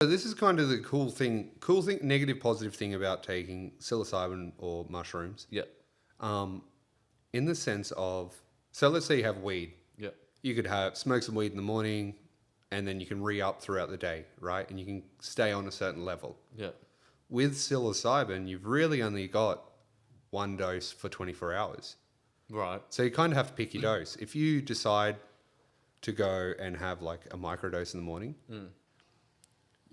So this is kind of the cool thing, negative, positive thing about taking psilocybin or mushrooms. Yeah. In the sense of, so let's say you have weed. Yeah. You could smoke some weed in the morning, and then you can re-up throughout the day, right? And you can stay on a certain level. Yeah. With psilocybin, you've really only got one dose for 24 hours. Right. So you kind of have to pick your dose. If you decide to go and have like a microdose in the morning,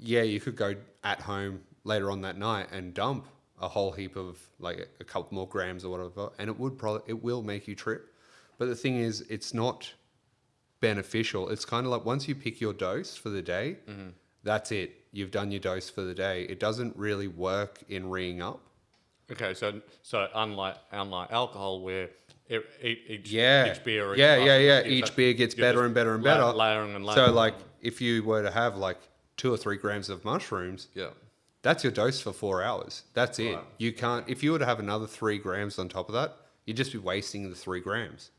yeah, you could go at home later on that night and dump a whole heap of like a couple more grams or whatever, and it will make you trip. But the thing is, it's not beneficial. It's kind of like once you pick your dose for the day, that's it. You've done your dose for the day. It doesn't really work in re-ing up. Okay, so unlike alcohol, where each beer, each beer gets better and better and better, layering and layering. So like if you were to have like 2 or 3 grams of mushrooms, that's your dose for 4 hours. That's it. Right. You can't. If you were to have another 3 grams on top of that, you'd just be wasting the 3 grams.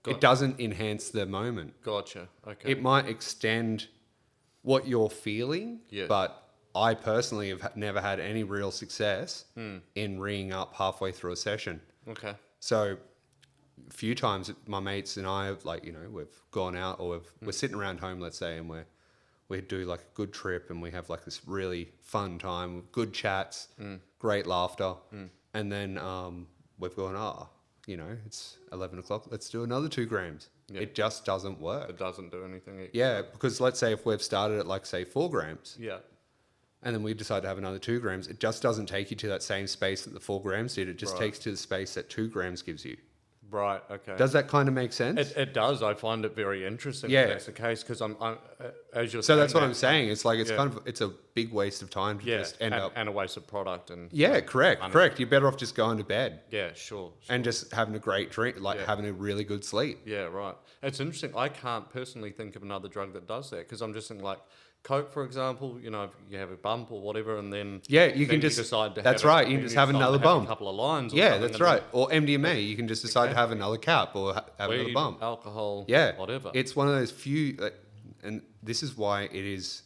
It doesn't enhance the moment. Gotcha. Okay. It might extend what you're feeling, Yes. but I personally have never had any real success in re-ing up halfway through a session. Okay. So a few times my mates and I have we've gone out or we're sitting around home, let's say, and we do like a good trip and we have like this really fun time, good chats, great laughter. And then we've gone, it's 11 o'clock. Let's do another 2 grams. Yeah. It just doesn't work. It doesn't do anything extra. Yeah, because let's say if we've started at like, say, 4 grams. Yeah. And then we decide to have another 2 grams. It just doesn't take you to that same space that the 4 grams did. It just takes to the space that 2 grams gives you. Right. Okay. Does that kind of make sense? It does. I find it very interesting. Yeah. If that's the case, because I'm as you're. So saying that's what that, I'm saying. It's like it's a big waste of time to just end up and a waste of product and. Yeah, correct. You're better off just going to bed. Yeah, sure. And just having a great drink, having a really good sleep. Yeah, right. It's interesting. I can't personally think of another drug that does that because I'm just thinking like Coke, for example. If you have a bump or whatever, and then you can just decide to. That's right. You can just have another bump. A couple of lines. Yeah, that's right. Or MDMA, you can just decide to have another cap or have weed, another bump. Alcohol. Yeah, whatever. It's one of those few, and this is why it is.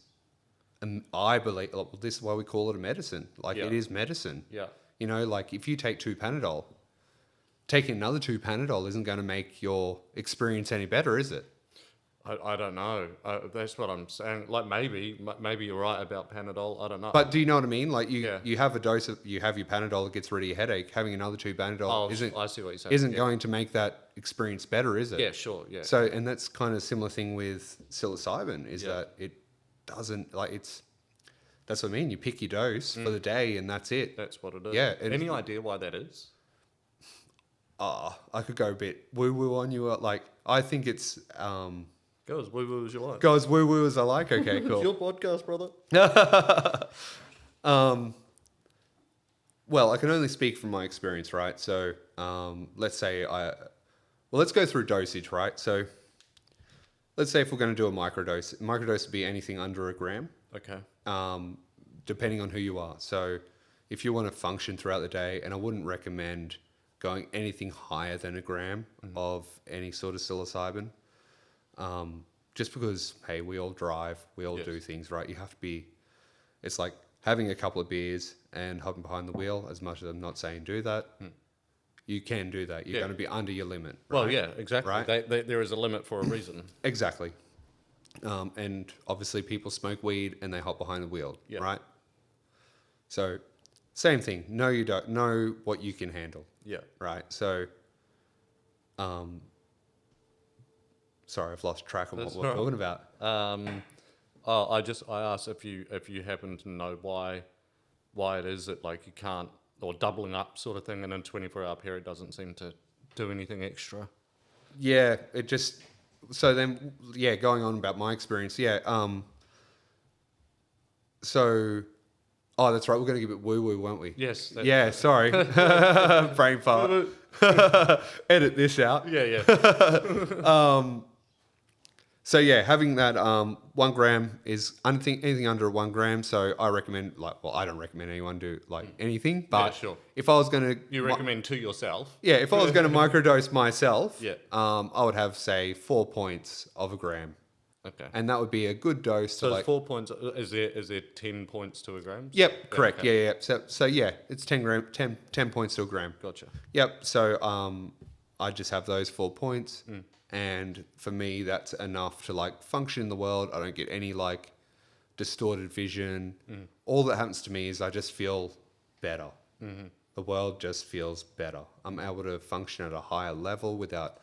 I believe this is why we call it a medicine. Like it is medicine. Yeah. Like if you take 2 Panadol, taking another 2 Panadol isn't going to make your experience any better, is it? I don't know. That's what I'm saying. Like maybe you're right about Panadol. I don't know. But do you know what I mean? Like you have a dose of your Panadol, it gets rid of your headache. Having another 2 Panadol I see what you're saying. Isn't going to make that experience better, is it? Yeah, sure. Yeah. So, and that's kind of a similar thing with psilocybin is that it doesn't that's what I mean. You pick your dose for the day and that's it. That's what it is. Yeah. Any idea why that is? I could go a bit woo-woo on you. I think it's... Go as woo-woo as you like. Go as woo-woo as I like. Okay, cool. It's your podcast, brother. Well, I can only speak from my experience, right? So let's say let's go through dosage, right? So let's say if we're going to do a microdose would be anything under 1 gram. Okay. Depending on who you are. So if you want to function throughout the day, and I wouldn't recommend going anything higher than 1 gram of any sort of psilocybin. Just because, hey, we all drive, we all do things, right? You have to be, it's like having a couple of beers and hopping behind the wheel, as much as I'm not saying do that, you can do that. You're going to be under your limit. Right? Well, yeah, exactly. Right? There is a limit for a reason. Exactly. And obviously people smoke weed and they hop behind the wheel, right? So same thing. No, you don't know what you can handle. Yeah. Right. So, sorry, I've lost track of what we're talking about. I asked if you happen to know why it is that like you can't, or doubling up sort of thing in a 24-hour period doesn't seem to do anything extra. Yeah, it just, so then, going on about my experience, so, that's right, we're going to give it woo-woo, weren't we? Yes. Sorry. Brain fart. Edit this out. Yeah. So having that 1 gram is anything under 1 gram. So I recommend I don't recommend anyone do anything, but if I was going to, you recommend to yourself. Yeah, if I was going to microdose myself, Yeah. I would have say 4 points of 1 gram. Okay. And that would be a good dose So to it's 4 points. Is there 10 points to a gram? Yep, correct. Okay. Yeah. So yeah, it's 10 points to a gram. Gotcha. Yep. So I just have those 4 points, and for me, that's enough to like function in the world. I don't get any like distorted vision. All that happens to me is I just feel better. The world just feels better. I'm able to function at a higher level without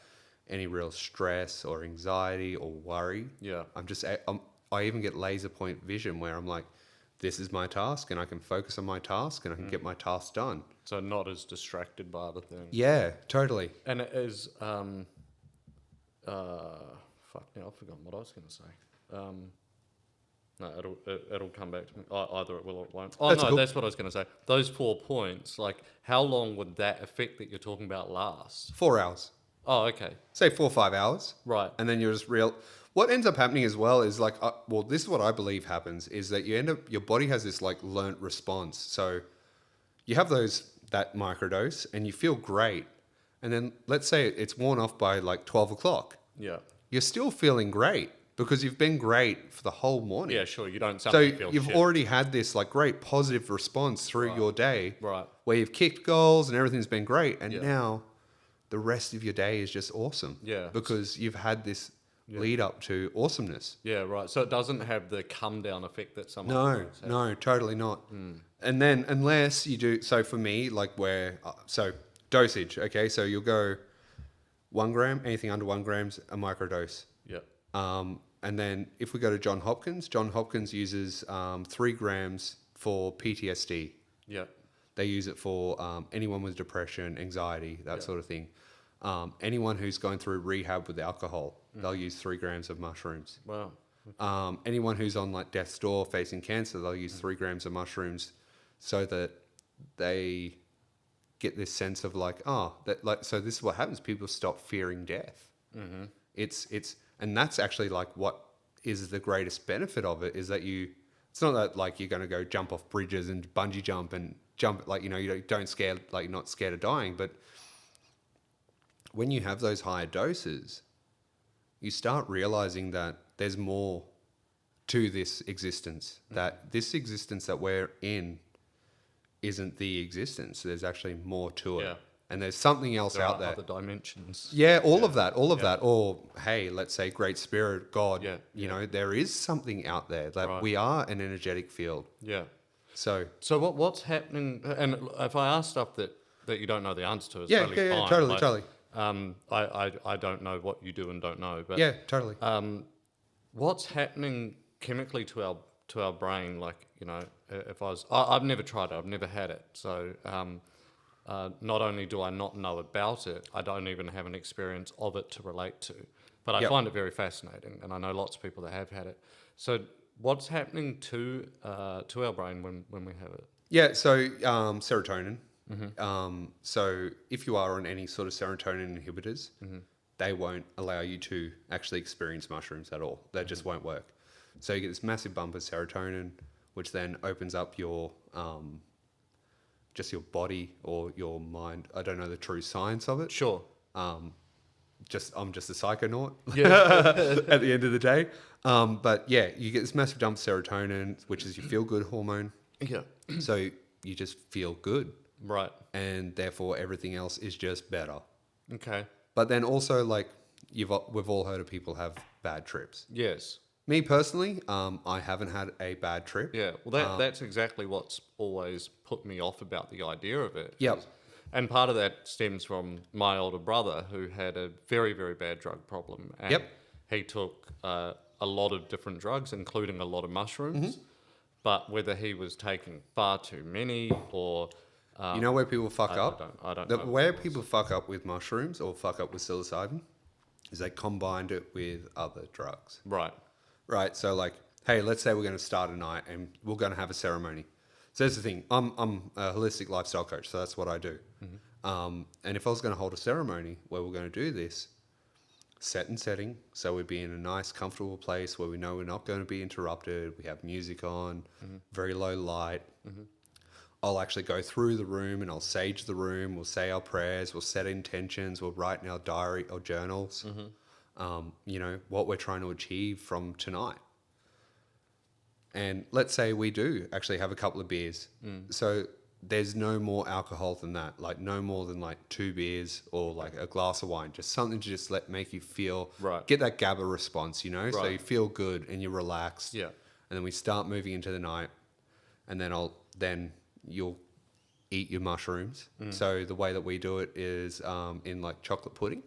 any real stress or anxiety or worry. Yeah. I even get laser point vision where I'm like, this is my task, and I can focus on my task, and I can get my task done. So not as distracted by other things. Yeah, totally. And it is, fuck me, I've forgotten what I was going to say. No, it'll come back to me. Either it will or it won't. Oh, That's no, cool. that's what I was going to say. Those 4 points, like, how long would that effect that you're talking about last? 4 hours. Oh, okay. Say 4 or 5 hours. Right. And then you're just real. What ends up happening as well is like, this is what I believe happens is that your body has this like learnt response. So you have that microdose and you feel great. And then let's say it's worn off by like 12 o'clock. Yeah. You're still feeling great because you've been great for the whole morning. Yeah, sure. You don't So suddenly feel you've shit. already had this like great positive response through your day. Right. Where you've kicked goals and everything's been great. And Yeah. now the rest of your day is just awesome. Yeah. Because you've had this lead up to awesomeness. Yeah, right. So it doesn't have the come down effect that some No, other drugs have. no, totally not. And then unless you do, so for me, like so dosage, okay, so you'll go 1 gram, anything under 1 gram's a microdose. Yeah. And then if we go to John Hopkins uses 3 grams for PTSD. Yeah. They use it for anyone with depression, anxiety, that sort of thing. Anyone who's going through rehab with alcohol, they'll use 3 grams of mushrooms. Wow. Anyone who's on like death's door facing cancer, they'll use 3 grams of mushrooms so that they get this sense of like, so this is what happens. People stop fearing death. Mm-hmm. And that's actually like what is the greatest benefit of it is that it's not that like you're going to go jump off bridges and bungee jump and jump, like, you don't scare, like you're not scared of dying. But when you have those higher doses, you start realizing that there's more to this existence, that this existence that we're in isn't the existence. There's actually more to it. Yeah. And there's something else There out are there. other dimensions. Yeah, all of that. Or, hey, let's say Great Spirit, God, Yeah, there is something out there that Right. we are an energetic field. Yeah. So, So what's happening? And if I ask stuff that you don't know the answer to, it's totally fine. totally. I don't know what you do and don't know, but Yeah, totally. what's happening chemically to our brain? Like, if I've never tried it, I've never had it. So not only do I not know about it, I don't even have an experience of it to relate to. But I find it very fascinating, and I know lots of people that have had it. So what's happening to our brain when we have it? Yeah, so serotonin. So if you are on any sort of serotonin inhibitors, they won't allow you to actually experience mushrooms at all. They just won't work. So you get this massive bump of serotonin, which then opens up your just your body or your mind. I don't know the true science of it. Sure. I'm just a psychonaut Yeah. at the end of the day. But yeah, you get this massive dump of serotonin, which is your feel-good hormone. Yeah. So you just feel good. Right. And therefore everything else is just better. Okay. But then also, like, we've all heard of people have bad trips. Yes. Me personally, I haven't had a bad trip. Yeah. Well, that's exactly what's always put me off about the idea of it. Yep. And part of that stems from my older brother, who had a very, very bad drug problem. And Yep. he took a lot of different drugs, including a lot of mushrooms. But whether he was taking far too many or... You know where people fuck up? I don't The know. way people fuck up with mushrooms or fuck up with psilocybin is they combined it with other drugs. Right. Right. So like, hey, let's say we're going to start a night and we're going to have a ceremony. So that's the thing. I'm a holistic lifestyle coach, so that's what I do. And if I was going to hold a ceremony where we're going to do this, set and setting, so we'd be in a nice, comfortable place where we know we're not going to be interrupted. We have music on, very low light. I'll actually go through the room and I'll sage the room. We'll say our prayers. We'll set intentions. We'll write in our diary or journals. what we're trying to achieve from tonight. And let's say we do actually have a couple of beers. So there's no more alcohol than that, like no more than like 2 beers or like a glass of wine, just something to just make you feel, get that GABA response, so you feel good and you're relaxed. Yeah. And then we start moving into the night, and then you'll eat your mushrooms. So the way that we do it is in like chocolate pudding.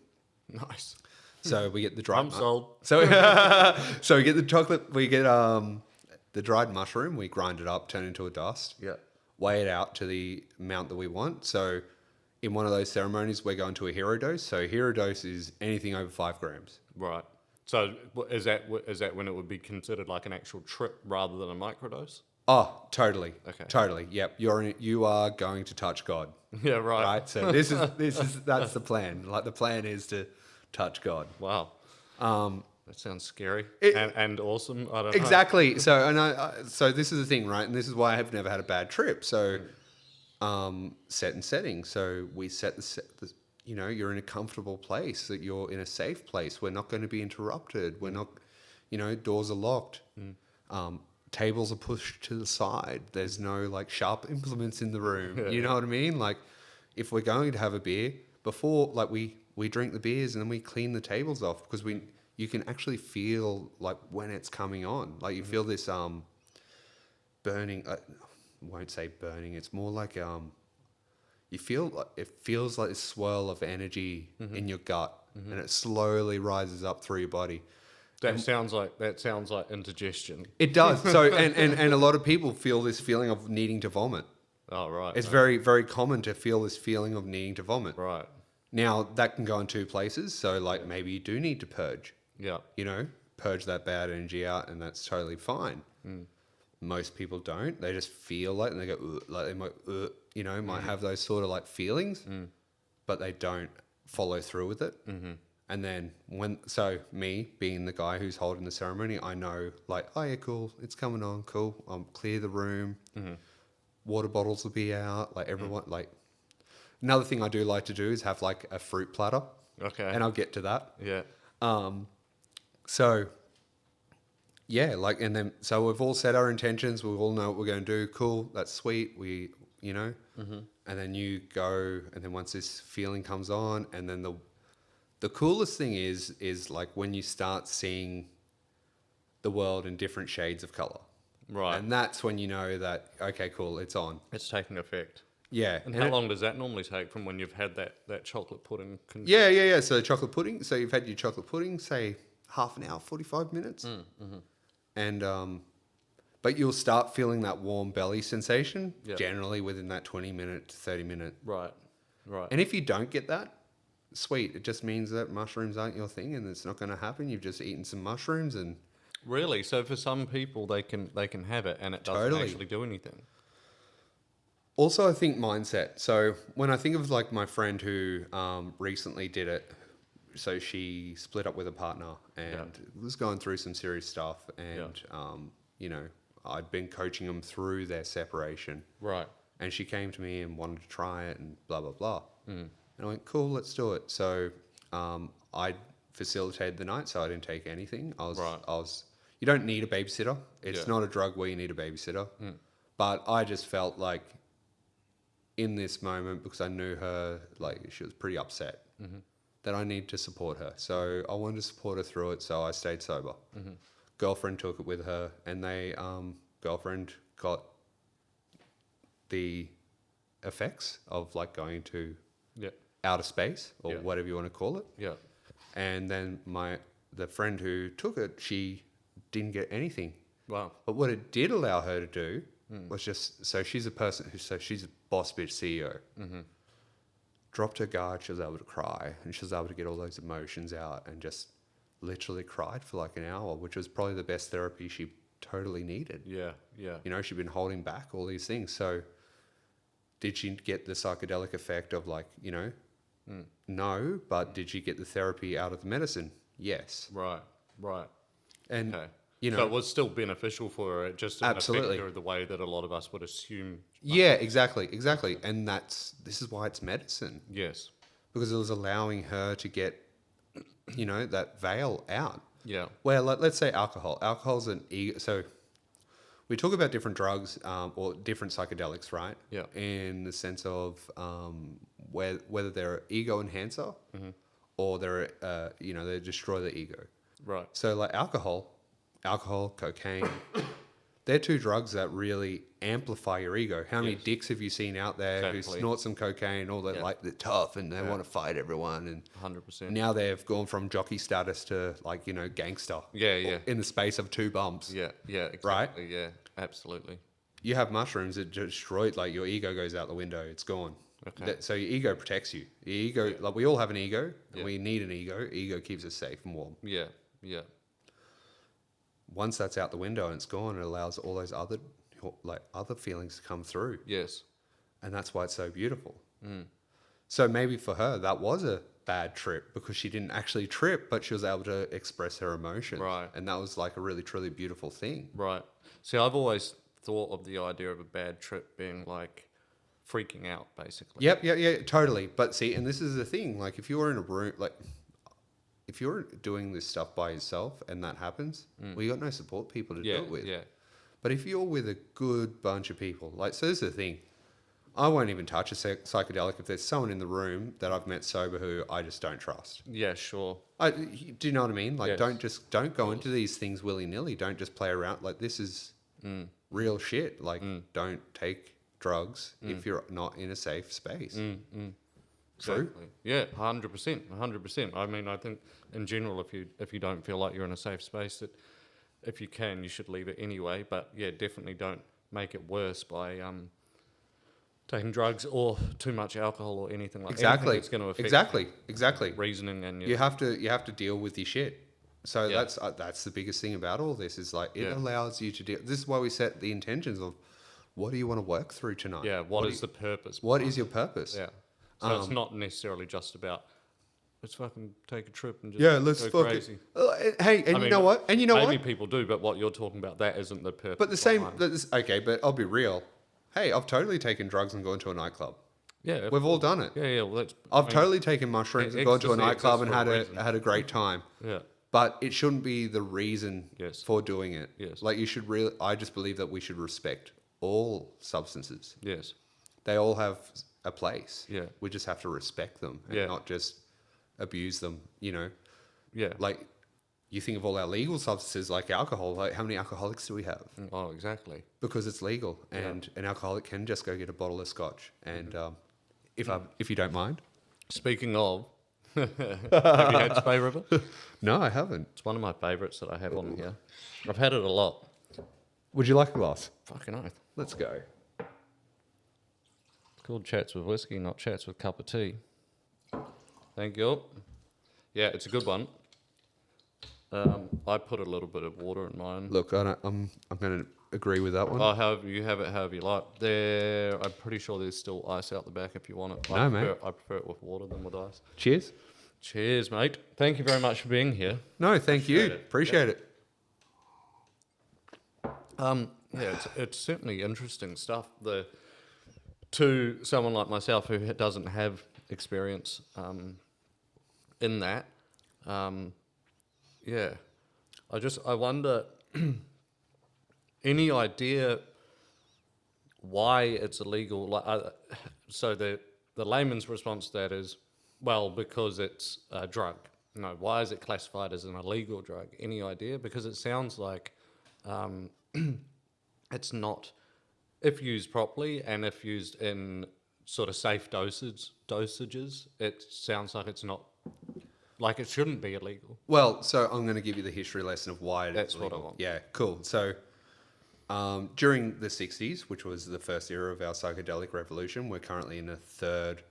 Nice. So we get the dried. I'm sold. So we get the chocolate. We get the dried mushroom. We grind it up, turn it into a dust. Yeah. Weigh it out to the amount that we want. So in one of those ceremonies, we're going to a hero dose. So hero dose is anything over 5 grams. Right. So is that when it would be considered like an actual trip rather than a microdose? Oh, totally. Okay. Totally. Yep. You are going to touch God. Yeah. Right. Right. So that's the plan. Like the plan is to touch God. Wow. That sounds scary and awesome. I don't Exactly. Know. So this is the thing, right? And this is why I have never had a bad trip. So, set and setting. So we set the you're in a comfortable place, that you're in a safe place. We're not going to be interrupted. We're not, doors are locked. Tables are pushed to the side. There's no like sharp implements in the room. Yeah. You know what I mean? Like if we're going to have a beer before, like we drink the beers and then we clean the tables off, because you can actually feel like when it's coming on, like you feel this burning. I won't say burning. It's more like you feel like it feels like this swirl of energy in your gut, and it slowly rises up through your body. That sounds like indigestion. It does. So and a lot of people feel this feeling of needing to vomit. Oh right. It's very, very common to feel this feeling of needing to vomit. Right. Now that can go in 2 places. So like maybe you do need to purge. Yeah. Purge that bad energy out, and that's totally fine. Most people don't. They just feel like, and they go, ugh, like they might, might have those sort of like feelings, but they don't follow through with it. And then me being the guy who's holding the ceremony, I know like, oh yeah, cool, it's coming on, cool. Clear the room. Water bottles will be out. Like everyone, like another thing I do like to do is have like a fruit platter. Okay. And I'll get to that. Yeah. So yeah, like, and then, so we've all set our intentions. We all know what we're going to do. Cool. That's sweet. We, and then you go, and then once this feeling comes on, and then the coolest thing is like when you start seeing the world in different shades of color. Right. And that's when you know that, okay, cool, it's on. It's taking effect. Yeah. And how long does that normally take from when you've had that chocolate pudding? Yeah. So chocolate pudding. So you've had your chocolate pudding, say half an hour, 45 minutes. And, but you'll start feeling that warm belly sensation generally within that 20 minute to 30 minute. Right. And if you don't get that, sweet. It just means that mushrooms aren't your thing, and it's not going to happen. You've just eaten some mushrooms and... Really? So for some people, they can have it and it doesn't actually do anything. Also, I think mindset. So when I think of like my friend who recently did it, so she split up with a partner and was going through some serious stuff, and I'd been coaching them through their separation. Right. And she came to me and wanted to try it and blah blah blah. And I went, cool, let's do it. So I facilitated the night, so I didn't take anything. I was. You don't need a babysitter. It's not a drug where you need a babysitter. But I just felt like in this moment, because I knew her, like she was pretty upset, that I need to support her. So I wanted to support her through it, so I stayed sober. Girlfriend took it with her, and girlfriend got the effects of like going to outer space or whatever you want to call it. Yeah. And then the friend who took it, she didn't get anything. Wow. But what it did allow her to do was just, so she's a boss bitch CEO. Dropped her guard, she was able to cry, and she was able to get all those emotions out, and just literally cried for like an hour, which was probably the best therapy she totally needed. Yeah. She'd been holding back all these things. So did she get the psychedelic effect of like, no, but did she get the therapy out of the medicine? Yes. Right. And, so it was still beneficial for her. It just didn't affect her the way that a lot of us would assume. Yeah, exactly. And this is why it's medicine. Yes. Because it was allowing her to get that veil out. Yeah. Where, let's say alcohol. Alcohol's an ego. So we talk about different drugs or different psychedelics, right? Yeah. In the sense of whether they're ego enhancer or they're, they destroy the ego. Right. So like alcohol, cocaine, they're two drugs that really amplify your ego. How many dicks have you seen out there who snort some cocaine, all that like they're tough and they want to fight everyone, and 100%. now they've gone from jockey status to gangster. Yeah. In the space of 2 bumps. Yeah, exactly. Right? Yeah, absolutely. You have mushrooms that destroy, like your ego goes out the window. It's gone. Okay. So your ego protects you. Your ego, like we all have an ego, and we need an ego. Ego keeps us safe and warm. Yeah. Once that's out the window and it's gone, it allows all those other feelings to come through. Yes. And that's why it's so beautiful. So maybe for her, that was a bad trip because she didn't actually trip, but she was able to express her emotions. Right. And that was like a really, truly beautiful thing. Right. See, I've always thought of the idea of a bad trip being like freaking out, basically. Yep, totally. But see, and this is the thing, like if you're in a room, like if you're doing this stuff by yourself and that happens, well, you got no support people to do it with. Yeah. But if you're with a good bunch of people, like, so this is the thing, I won't even touch a psychedelic if there's someone in the room that I've met sober who I just don't trust. Yeah, sure. Do you know what I mean? Like, Yes. don't go into these things willy-nilly. Don't just play around. Like, this is real shit. Like, don't take drugs if you're not in a safe space. True. Exactly. Yeah, 100%. I mean, I think in general, if you don't feel like you're in a safe space, that if you can, you should leave it anyway. But yeah, definitely don't make it worse by taking drugs or too much alcohol or anything like that. Exactly. It's going to affect Exactly. reasoning and You have to deal with your shit. So that's the biggest thing about all this is like it allows you to deal. This is why we set the intentions of what do you want to work through tonight? Yeah, what is the purpose? What is your purpose? Yeah. So it's not necessarily just about let's fucking take a trip and just let's go fuck crazy. it. Hey, and you know what? And you know maybe what? people do, but what you're talking about, that isn't the purpose. But the same. Okay, but I'll be real. Hey, I've totally taken drugs and gone to a nightclub. Yeah, We've all done it. Yeah. Well, I've totally taken mushrooms and gone to a ecstasy nightclub and exists had a great time. Yeah. But it shouldn't be the reason Yes. for doing it. Yes. Like you should really. I just believe that we should respect all substances. Yes. They all have a place. Yeah. We just have to respect them and not just abuse them. Yeah. Like you think of all our legal substances like alcohol. Like how many alcoholics do we have? Oh, exactly. Because it's legal, and an alcoholic can just go get a bottle of scotch. And if you don't mind, Speaking of, have you had Spey River? no, I haven't. It's one of my favourites that I have on here. I've had it a lot. Would you like a glass? Fucking oath. Let's go. It's called Chats with Whiskey, not Chats with Cup of Tea. Thank you. Yeah, it's a good one. I put a little bit of water in mine. Look, I'm going to agree with that one. Oh, however you have it, however you like. I'm pretty sure there's still ice out the back if you want it. No, mate. I prefer it with water than with ice. Cheers. Cheers, mate. Thank you very much for being here. No, thank you. Appreciate it. Yeah, it's certainly interesting stuff. To someone like myself who doesn't have experience in that, yeah, I wonder any idea why it's illegal. Like, so the layman's response to that is, well, because it's a drug. No, why is it classified as an illegal drug? Any idea? Because it sounds like it's not, if used properly and if used in sort of safe dosages, it sounds like it's not, like it shouldn't be illegal. Well, so I'm going to give you the history lesson of why That's it's illegal. what I want. Yeah, cool. So during the 60s, which was the first era of our psychedelic revolution, we're currently in the third.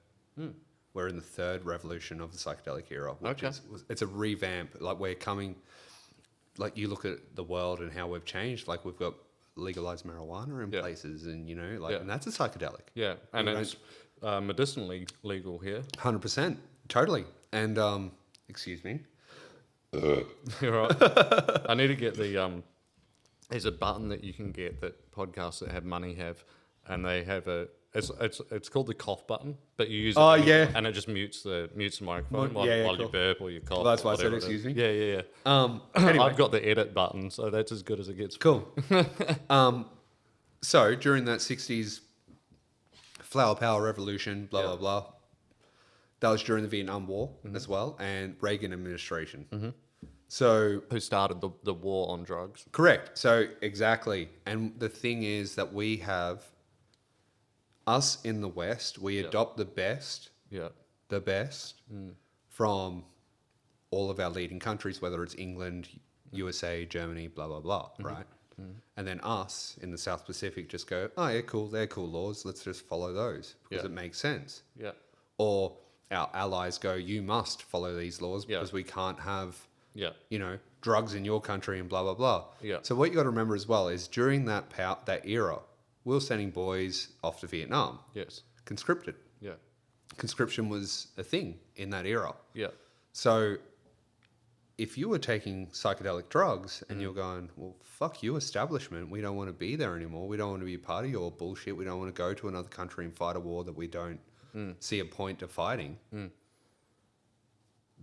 We're in the third revolution of the psychedelic era, which is it's a revamp. Like we're coming, like you look at the world and how we've changed. Like we've got legalized marijuana in places, and and that's a psychedelic. Yeah, and it's medicinally legal here. 100%, totally. And excuse me. You're right. I need to get the there's a button that you can get that podcasts that have money have, and they have It's called the cough button, but you use it. Oh, and yeah. and it just mutes the microphone Yeah, yeah, while you cool. burp or you cough. Well, that's or why I said whatever it is. excuse me. Yeah, yeah. Anyway, I've got the edit button, so that's as good as it gets. cool. So during that 60s flower power revolution, blah, Yeah. blah, blah, that was during the Vietnam War as well, and Reagan administration. So, Who started the war on drugs? correct. So, exactly. And the thing is that we have, us in the West, we adopt the best Yeah, from all of our leading countries, whether it's England, USA, Germany, blah, blah, blah, right? And then us in the South Pacific just go, oh, yeah, cool, they're cool laws. Let's just follow those because it makes sense. yeah, Or our allies go, you must follow these laws because we can't have, yeah, drugs in your country and blah, blah, blah. Yeah. So what you got to remember as well is during that era, we were sending boys off to Vietnam, yes, conscripted. yeah, Conscription was a thing in that era. yeah, So if you were taking psychedelic drugs and you're going, well, fuck you, establishment, we don't want to be there anymore. We don't want to be a part of your bullshit. We don't want to go to another country and fight a war that we don't see a point to fighting.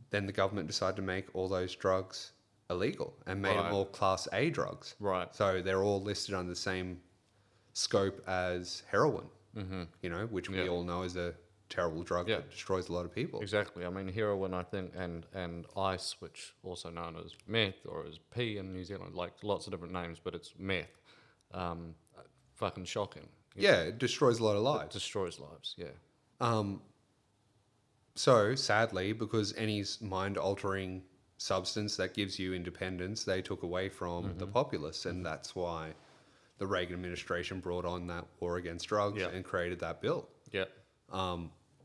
Then the government decided to make all those drugs illegal and made them all Class A drugs. Right. So they're all listed under the same scope as heroin, which we all know is a terrible drug that destroys a lot of people. exactly. I mean, heroin, I think, and ice, which also known as meth or as P in New Zealand, like lots of different names, but it's meth. Fucking shocking. Yeah, it destroys a lot of It lives. destroys lives. Yeah. So, sadly, because any mind-altering substance that gives you independence, they took away from the populace, and that's why the Reagan administration brought on that war against drugs and created that bill, Yeah.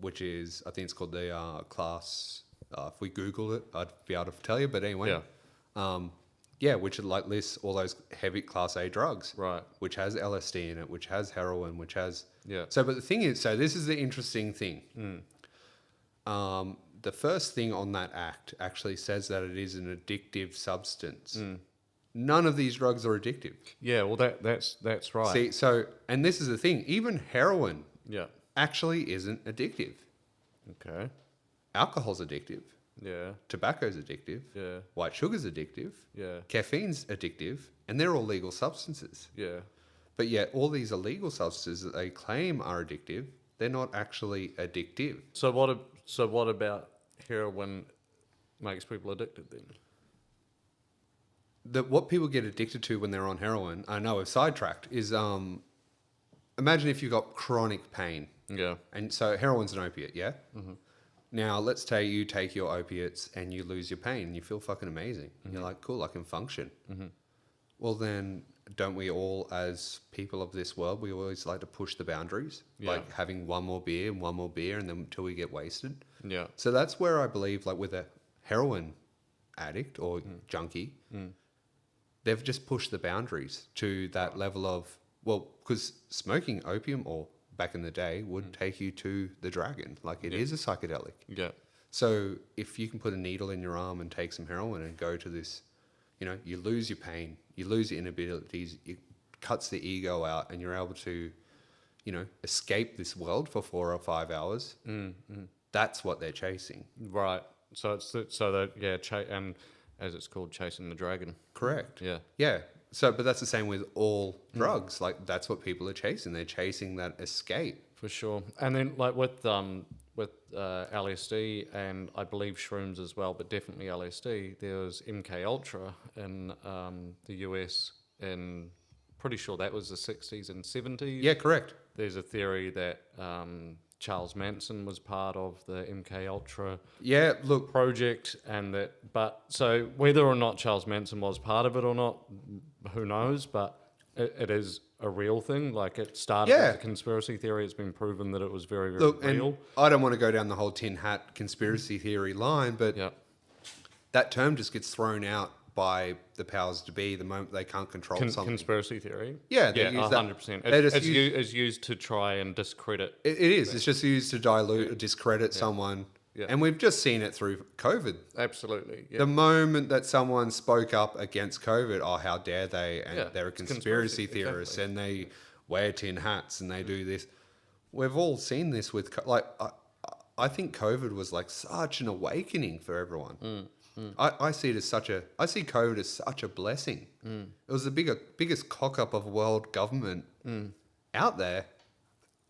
which is, I think it's called the class. If we Google it, I'd be able to tell you. But anyway, which like lists all those heavy Class A drugs, Right. which has LSD in it, which has heroin, which has Yeah. So, but the thing is, so this is the interesting thing. The first thing on that act actually says that it is an addictive substance. None of these drugs are addictive. Yeah. Well, that's right. See, so, and this is the thing, even heroin Yeah. actually isn't addictive. Okay. Alcohol's addictive. Yeah. Tobacco's addictive. Yeah. White sugar's addictive. Yeah. Caffeine's addictive. And they're all legal substances. Yeah. But yet all these illegal substances that they claim are addictive, they're not actually addictive. So what about heroin makes people addicted then? What people get addicted to when they're on heroin, I know I've sidetracked, is imagine if you've got chronic pain. Yeah. And so heroin's an opiate, yeah? Now, let's say you take your opiates and you lose your pain and you feel fucking amazing. You're like, cool, I can function. Well, then don't we all, as people of this world, we always like to push the boundaries? Yeah. Like having one more beer and then until we get wasted. Yeah. So that's where I believe, like with a heroin addict or junkie, they've just pushed the boundaries to that level of, well, because smoking opium or back in the day would take you to the dragon. Like it is a psychedelic. Yeah. So if you can put a needle in your arm and take some heroin and go to this, you lose your pain, you lose your inabilities, it cuts the ego out and you're able to, escape this world for 4 or 5 hours. That's what they're chasing. Right. So and as it's called, chasing the dragon. Correct. Yeah. Yeah. So, but that's the same with all drugs. Like that's what people are chasing. They're chasing that escape. For sure. And then like with LSD and I believe shrooms as well, but definitely LSD, there was MK Ultra in the US in pretty sure that was the 60s and 70s. Yeah, correct. There's a theory that Charles Manson was part of the MK Ultra Yeah, look, project, and so whether or not Charles Manson was part of it or not, who knows? But it is a real thing. Like it started as a conspiracy theory. It's been proven that it was very, very real. And I don't want to go down the whole tin hat conspiracy theory line, but that term just gets thrown out by the powers to be the moment they can't control something. Conspiracy theory? Yeah, they use that. 100%. It's used to try and discredit. It is. It's just used to dilute or discredit someone. Yeah. And we've just seen it through COVID. Absolutely. Yeah. The moment that someone spoke up against COVID, oh, how dare they? And they're a conspiracy theorist and they wear tin hats and they do this. we've all seen this with I think COVID was like such an awakening for everyone. I see it as I see COVID as such a blessing. It was the biggest cock up of world government out there.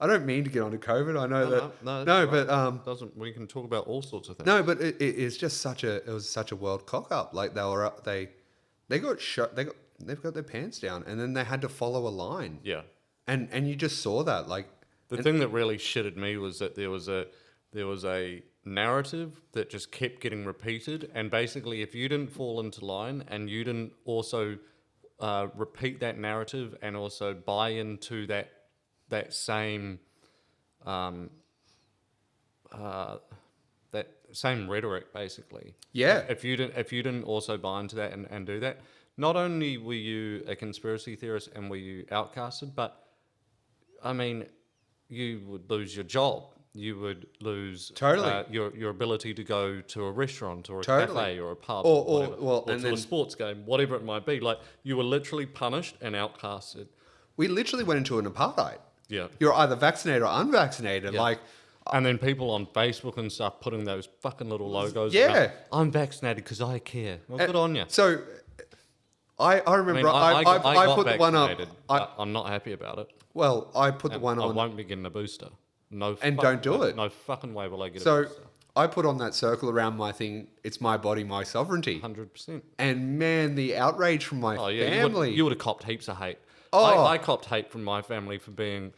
I don't mean to get onto COVID. I know Right. Doesn't we can talk about all sorts of things. no, but it's just it was such a world cock up. Like they got shot. They've got their pants down, and then they had to follow a line. Yeah. And you just saw that, like The thing that really shitted me was that there was a narrative that just kept getting repeated, and basically, if you didn't fall into line and you didn't also repeat that narrative and also buy into that same rhetoric, basically. Yeah. If you didn't also buy into that and do that, not only were you a conspiracy theorist and were you outcasted, but I mean, you would lose your job. You would lose Totally. your ability to go to a restaurant or a Totally. cafe or a pub or to a sports game, whatever it might be. Like, you were literally punished and outcasted. we literally went into an apartheid. Yeah. You're either vaccinated or unvaccinated. Yeah. Like, And then people on Facebook and stuff putting those fucking little logos. Yeah. around, I'm vaccinated because I care. Well, good on you. so I remember I put the one up. But I'm not happy about it. Well, I put the And one I on. won't be getting a booster. No. And don't do it. No fucking way will I get a So booster. I put on that circle around my thing. It's my body, my sovereignty. 100%. And man, the outrage from my family. You would have copped heaps of hate. Oh. I copped hate from my family for being,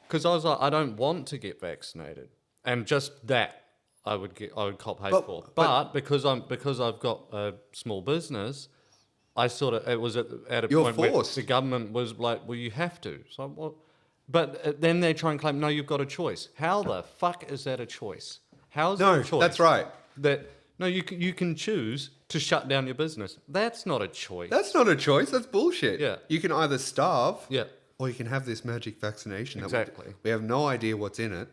because I was like, I don't want to get vaccinated, and just that I would cop hate for. But because I've got a small business, it was at a You're point where forced. the government was like, well, you have to. So what? But then they try and claim, no, you've got a choice. How the fuck is that a choice? How's that a choice? That's right. You can choose to shut down your business. That's not a choice. That's not a choice. That's bullshit. Yeah. You can either starve. Yeah. Or you can have this magic vaccination. Exactly. We have no idea what's in it.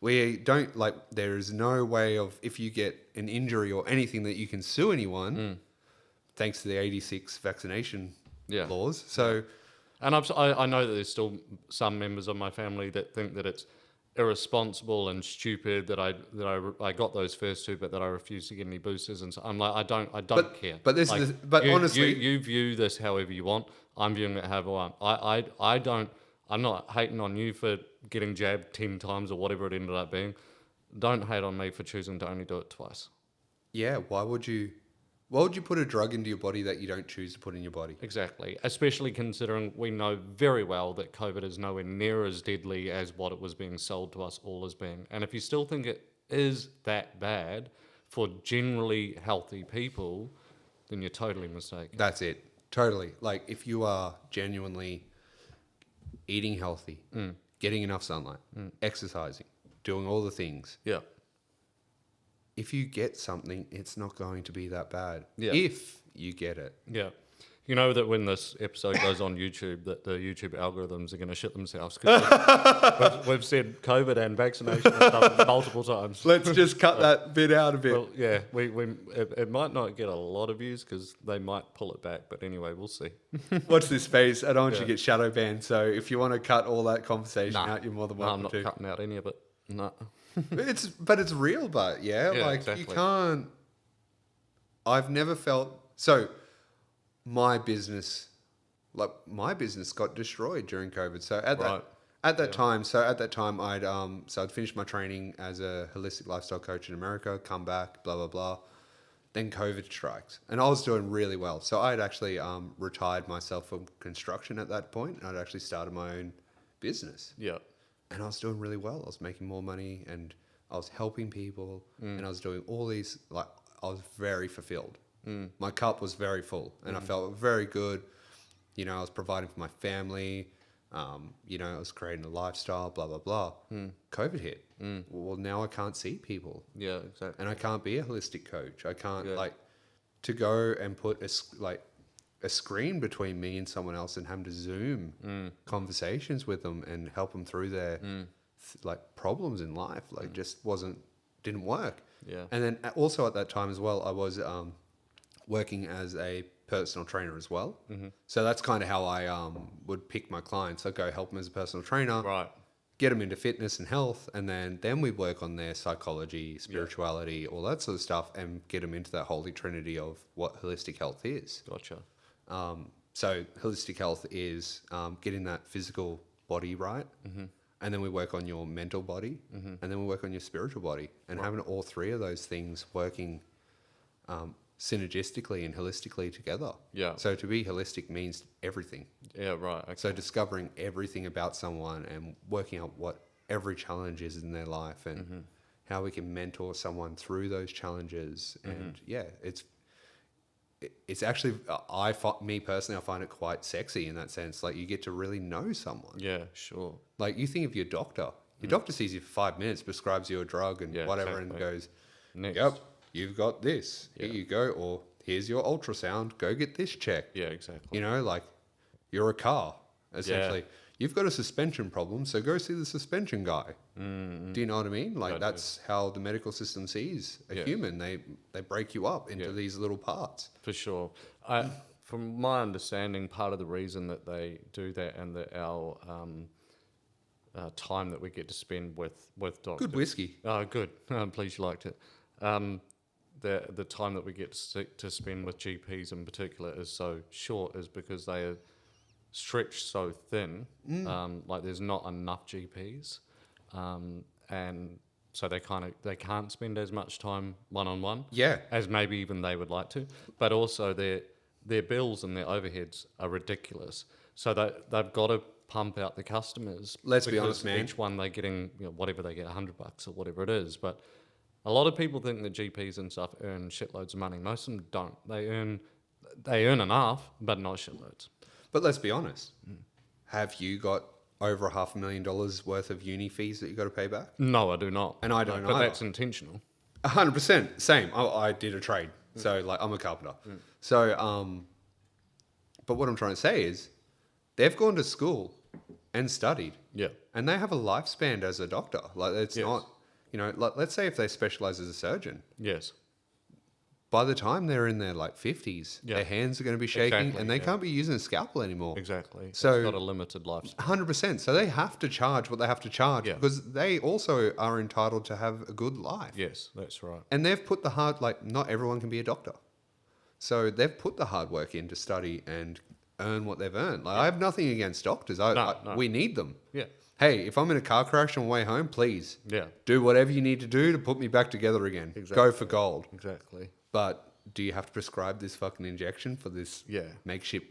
We don't there is no way of, if you get an injury or anything, that you can sue anyone thanks to the 86 vaccination laws. So, and I know that there's still some members of my family that think that it's irresponsible and stupid that I got those first two, but that I refuse to get any boosters. And so I'm like, I don't care. But this is, but honestly, you view this however you want. I'm viewing it however I want. I'm not hating on you for getting jabbed 10 times or whatever it ended up being. Don't hate on me for choosing to only do it twice. yeah, why would you put a drug into your body that you don't choose to put in your body? Exactly. Especially considering we know very well that COVID is nowhere near as deadly as what it was being sold to us all as being. And if you still think it is that bad for generally healthy people, then you're totally mistaken. That's it. Totally. Like, if you are genuinely eating healthy, getting enough sunlight, exercising, doing all the things, Yeah. if you get something, it's not going to be that bad. Yeah. If you get it. Yeah. You know that when this episode goes on YouTube, that the YouTube algorithms are going to shit themselves. 'Cause we've said COVID and vaccination and stuff multiple times. Let's just cut that bit out a bit. Well, yeah, it might not get a lot of views because they might pull it back. But anyway, we'll see. Watch this space. I don't want you to get shadow banned. So if you want to cut all that conversation out, you're more than No, welcome I'm not to. cutting out any of it. No. But it's real, but Yeah, like exactly. you can't. I've never felt so. My business got destroyed during COVID. So at that time, I'd finished my training as a holistic lifestyle coach in America, come back, blah blah blah. Then COVID strikes, and I was doing really well. So I'd actually retired myself from construction at that point, and I'd actually started my own business. Yeah. And I was doing really well. I was making more money, and I was helping people, and I was doing all these, I was very fulfilled. My cup was very full, and I felt very good. You know, I was providing for my family. I was creating a lifestyle, blah, blah, blah. COVID hit. Well, now I can't see people. Yeah, exactly. And I can't be a holistic coach. I can't, to go and put a screen between me and someone else and having to Zoom conversations with them and help them through their problems in life, just didn't work. Yeah. And then also at that time as well, I was working as a personal trainer as well. So that's kind of how I would pick my clients. I'd go help them as a personal trainer, Right. get them into fitness and health, and then we work on their psychology, spirituality, all that sort of stuff, and get them into that holy trinity of what holistic health is. Gotcha. So holistic health is getting that physical body right, and then we work on your mental body, and then we work on your spiritual body, and having all three of those things working synergistically and holistically together. Yeah. So to be holistic means everything. Yeah, right. Okay. So discovering everything about someone and working out what every challenge is in their life and how we can mentor someone through those challenges. And it's actually, me personally, I find it quite sexy in that sense. Like you get to really know someone. Yeah, sure. Like you think of your doctor. Your doctor sees you for 5 minutes, prescribes you a drug and whatever, and goes, Next. "Yep, you've got this. Yeah. Here you go." Or here's your ultrasound. Go get this checked. Yeah, exactly. You know, like you're a car, essentially. You've got a suspension problem, so go see the suspension guy. Do you know what I mean? Like that's how the medical system sees a human. They break you up into these little parts. For sure. From my understanding, part of the reason that they do that and that our time that we get to spend with doctors. Good whiskey. Oh, good. I'm pleased you liked it. The time that we get to spend with GPs in particular is so short is because they are stretched so thin. Like there's not enough GPs, and so they can't spend as much time one-on-one as maybe even they would like to. But also their bills and their overheads are ridiculous. So they've got to pump out the customers. Let's be honest, man. Each one they're getting, whatever they get, $100 or whatever it is. But a lot of people think that GPs and stuff earn shitloads of money. Most of them don't. They earn enough, but not shitloads. But let's be honest. Have you got over $500,000 worth of uni fees that you got to pay back? No, I do not. And I don't But either. that's intentional. 100%. Same. I did a trade. So like I'm a carpenter. So, but what I'm trying to say is they've gone to school and studied. Yeah. And they have a lifespan as a doctor. Like it's Yes. not, like, let's say if they specialize as a surgeon, Yes. by the time they're in their like 50s, their hands are going to be shaking Exactly, and they can't be using a scalpel anymore. Exactly. So- it's got a limited lifespan. 100%. So they have to charge what they have to charge because they also are entitled to have a good life. Yes, that's right. And they've put the hard, like, not everyone can be a doctor. So they've put the hard work in to study and earn what they've earned. Like, I have nothing against doctors. No. We need them. Yeah. Hey, if I'm in a car crash on my way home, please Yeah. do whatever you need to do to put me back together again. Exactly. Go for gold. Exactly. But do you have to prescribe this fucking injection for this Yeah. makeshift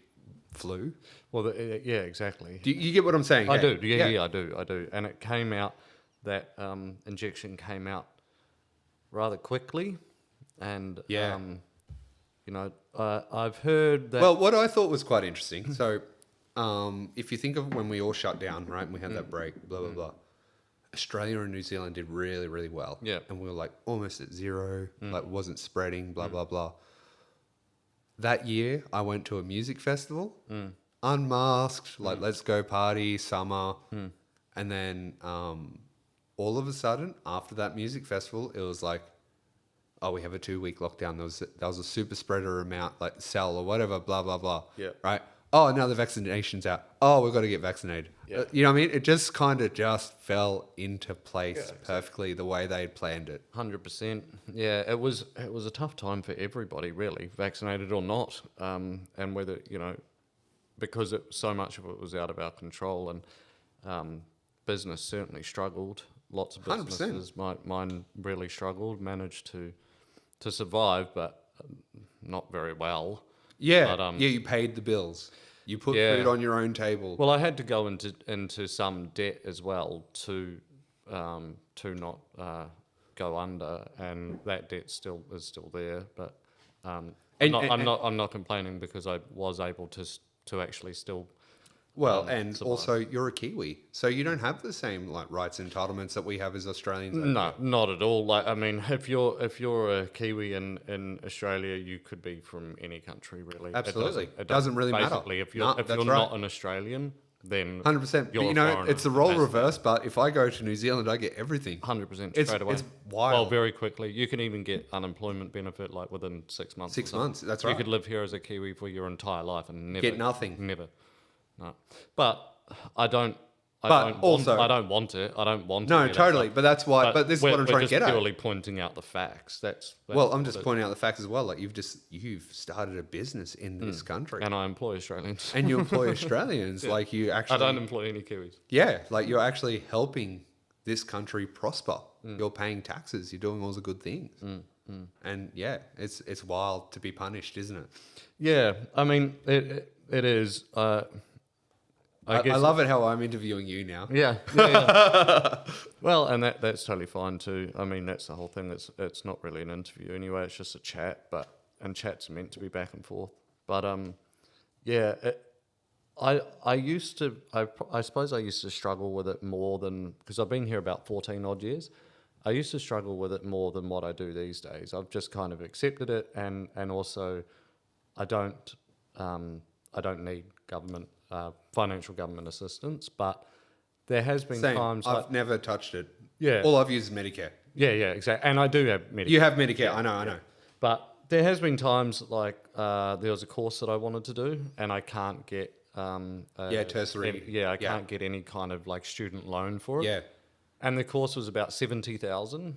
flu? Well, yeah, exactly. Do you get what I'm saying? I Hey, do. Yeah, I do. And it came out, that injection came out rather quickly. And, I've heard that... Well, what I thought was quite interesting. So, if you think of when we all shut down, right, and we had that break, blah, blah, blah. Australia and New Zealand did really, really well. Yeah. And we were like almost at zero, like wasn't spreading, blah, blah, blah. That year, I went to a music festival, unmasked, like let's go party, summer. And then all of a sudden, after that music festival, it was like, oh, we have a 2-week lockdown. There was a super spreader amount, like cell or whatever, blah, blah, blah. Yeah. Right? Oh, now the vaccination's out. Oh, we've got to get vaccinated. Yeah. You know what I mean? It just kind of just fell into place perfectly the way they had planned it. 100%. Yeah, it was a tough time for everybody, really, vaccinated or not. And whether, because so much of it was out of our control, and business certainly struggled. Lots of 100%. businesses, mine really struggled, managed to survive, but not very well. Yeah. But, You paid the bills. You put food on your own table. Well, I had to go into some debt as well to not go under, and that debt is still there. But I'm not complaining because I was able to actually still. Well, and survive. also you're a Kiwi, so you don't have the same like rights and entitlements that we have as Australians. No, not at all. Like, I mean, if you're a Kiwi in Australia, you could be from any country, really. Absolutely. It Doesn't really matter. Basically, if you're No, that's not right. an Australian, then 100%. you're But a foreigner, it's the role basically. reverse. But if I go to New Zealand, I get everything. 100% straight away. It's wild. Well, very quickly. You can even get unemployment benefit like within 6 months. 6 or something. months. That's You right. could live here as a Kiwi for your entire life and never Get nothing. Never. No. But I don't But also, I don't want it. I don't want no, any of that totally. stuff. But that's why. But this is what I'm trying to get We're at. just purely pointing out the facts. That's Well, I'm what just it- pointing out the facts as well. Like you've started a business in this country, and I employ Australians. and you employ Australians. Yeah. Like you I actually, don't employ any Kiwis. yeah, like you're actually helping this country prosper. You're paying taxes. You're doing all the good things. And yeah, it's wild to be punished, isn't it? Yeah, I mean it is. I guess I love it how I'm interviewing you now. Yeah, yeah, yeah. Well, and that's totally fine too. I mean, that's the whole thing. It's not really an interview anyway. It's just a chat, and chats are meant to be back and forth. But yeah, I used to. I suppose I used to struggle with it more than because I've been here about 14 odd years. I used to struggle with it more than what I do these days. I've just kind of accepted it, and also I don't need government. Financial government assistance, but there has been Same. times I've never touched it. Yeah. All I've used is Medicare. yeah, exactly, and I do have Medicare. You have Medicare. I know. But there has been times like there was a course that I wanted to do, and I can't get tertiary. I can't get any kind of like student loan for it. Yeah. And the course was about 70,000.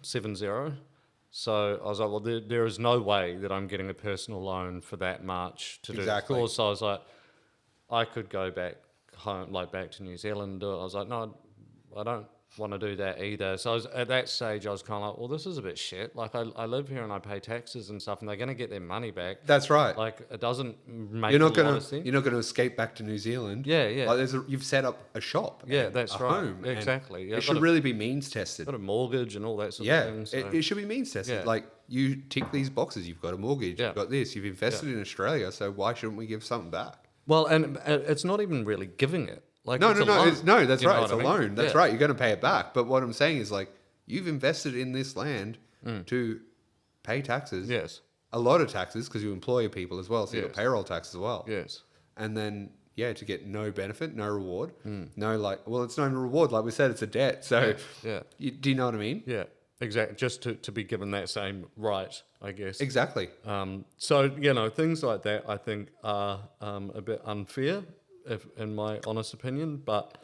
So I was like, well, there is no way that I'm getting a personal loan for that much to do the course. So I was like, I could go back home, like back to New Zealand and do it. I was like, no, I don't want to do that either. So at that stage, I was kind of like, well, this is a bit shit. Like I live here and I pay taxes and stuff, and they're going to get their money back. That's right. Like it doesn't make You're not a lot of sense. You're not going to escape back to New Zealand. Yeah, yeah. Like you've set up a shop. Yeah, that's right. Home, exactly. Yeah, it should really be means tested. got a mortgage and all that sort of thing. So. It should be means tested. Yeah. Like you tick these boxes. You've got a mortgage. Yeah. You've got this. You've invested in Australia. So why shouldn't we give something back? Well, and it's not even really giving it. Like No, it's a loan. that's You know right. It's a what I mean? loan. That's Yeah. right. You're going to pay it back. But what I'm saying is like you've invested in this land to pay taxes. Yes. A lot of taxes because you employ people as well. So you've got Yes. payroll tax as well. Yes. And then to get no benefit, no reward, no it's not even a reward. Like we said, it's a debt. So Yeah. do you know what I mean? Yeah. Exactly. Just to be given that same right, I guess. Exactly. So things like that I think are a bit unfair, if in my honest opinion. But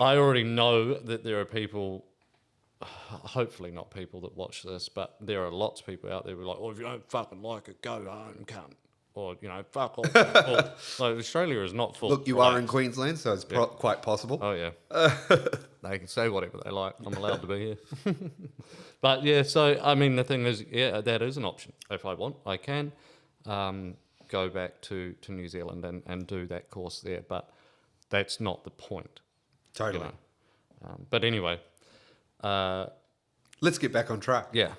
I already know that there are people, hopefully not people that watch this, but there are lots of people out there who are like, oh, if you don't fucking like it, go home, cunt. Or, fuck off. Like, Australia is not full. Look, you are in Queensland, so it's quite possible. Oh, yeah. They can say whatever they like. I'm allowed to be here. But, yeah, so, I mean, the thing is, yeah, that is an option. If I want, I can go back to New Zealand and do that course there. But that's not the point. Totally. But anyway. Let's get back on track. Yeah.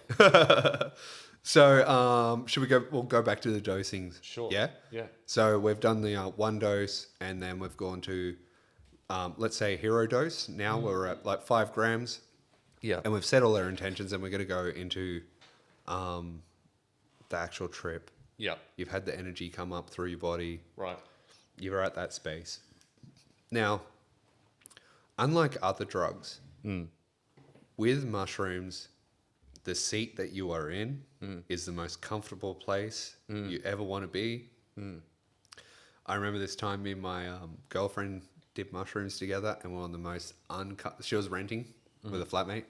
So, should we go? We'll go back to the dosings. Sure. Yeah. Yeah. So we've done the one dose, and then we've gone to, let's say, hero dose. Now we're at like 5 grams. Yeah. And we've set all our intentions, and we're going to go into the actual trip. Yeah. You've had the energy come up through your body. Right. You're at that space. Now, unlike other drugs, with mushrooms, the seat that you are in is the most comfortable place you ever want to be. I remember this time me and my girlfriend did mushrooms together, and we're on the most she was renting with a flatmate.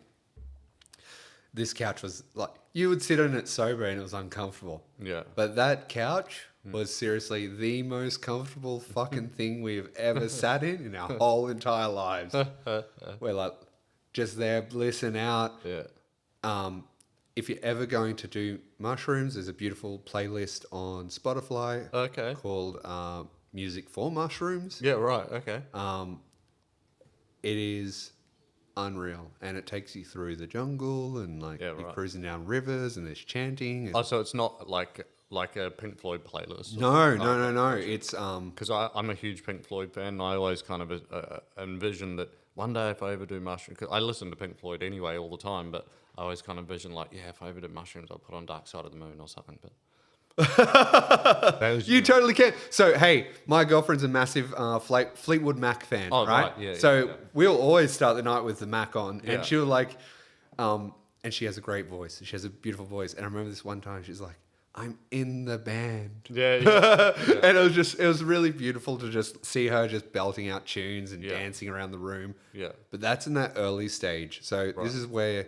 This couch was like, you would sit on it sober and it was uncomfortable. Yeah. But that couch was seriously the most comfortable fucking thing we've ever sat in our whole entire lives. We're like just there blissing out. Yeah. If you're ever going to do mushrooms, there's a beautiful playlist on Spotify Okay. called Music for Mushrooms. Yeah, right. Okay. It is unreal, and it takes you through the jungle, and you're cruising down rivers, and there's chanting. Oh, so it's not like a Pink Floyd playlist? No. It's because I'm a huge Pink Floyd fan. And I always kind of envision that one day if I ever do mushrooms, because I listen to Pink Floyd anyway all the time, but I always kind of envision if I ever do mushrooms, I'll put on Dark Side of the Moon or something. But you totally can. So, hey, my girlfriend's a massive Fleetwood Mac fan, right? Yeah. So we'll always start the night with the Mac on, Yeah. and she'll and she has a great voice. She has a beautiful voice. And I remember this one time, she's like, I'm in the band. Yeah, yeah. And it was really beautiful to just see her just belting out tunes and Yeah. dancing around the room. Yeah. But that's in that early stage. So Right. this is where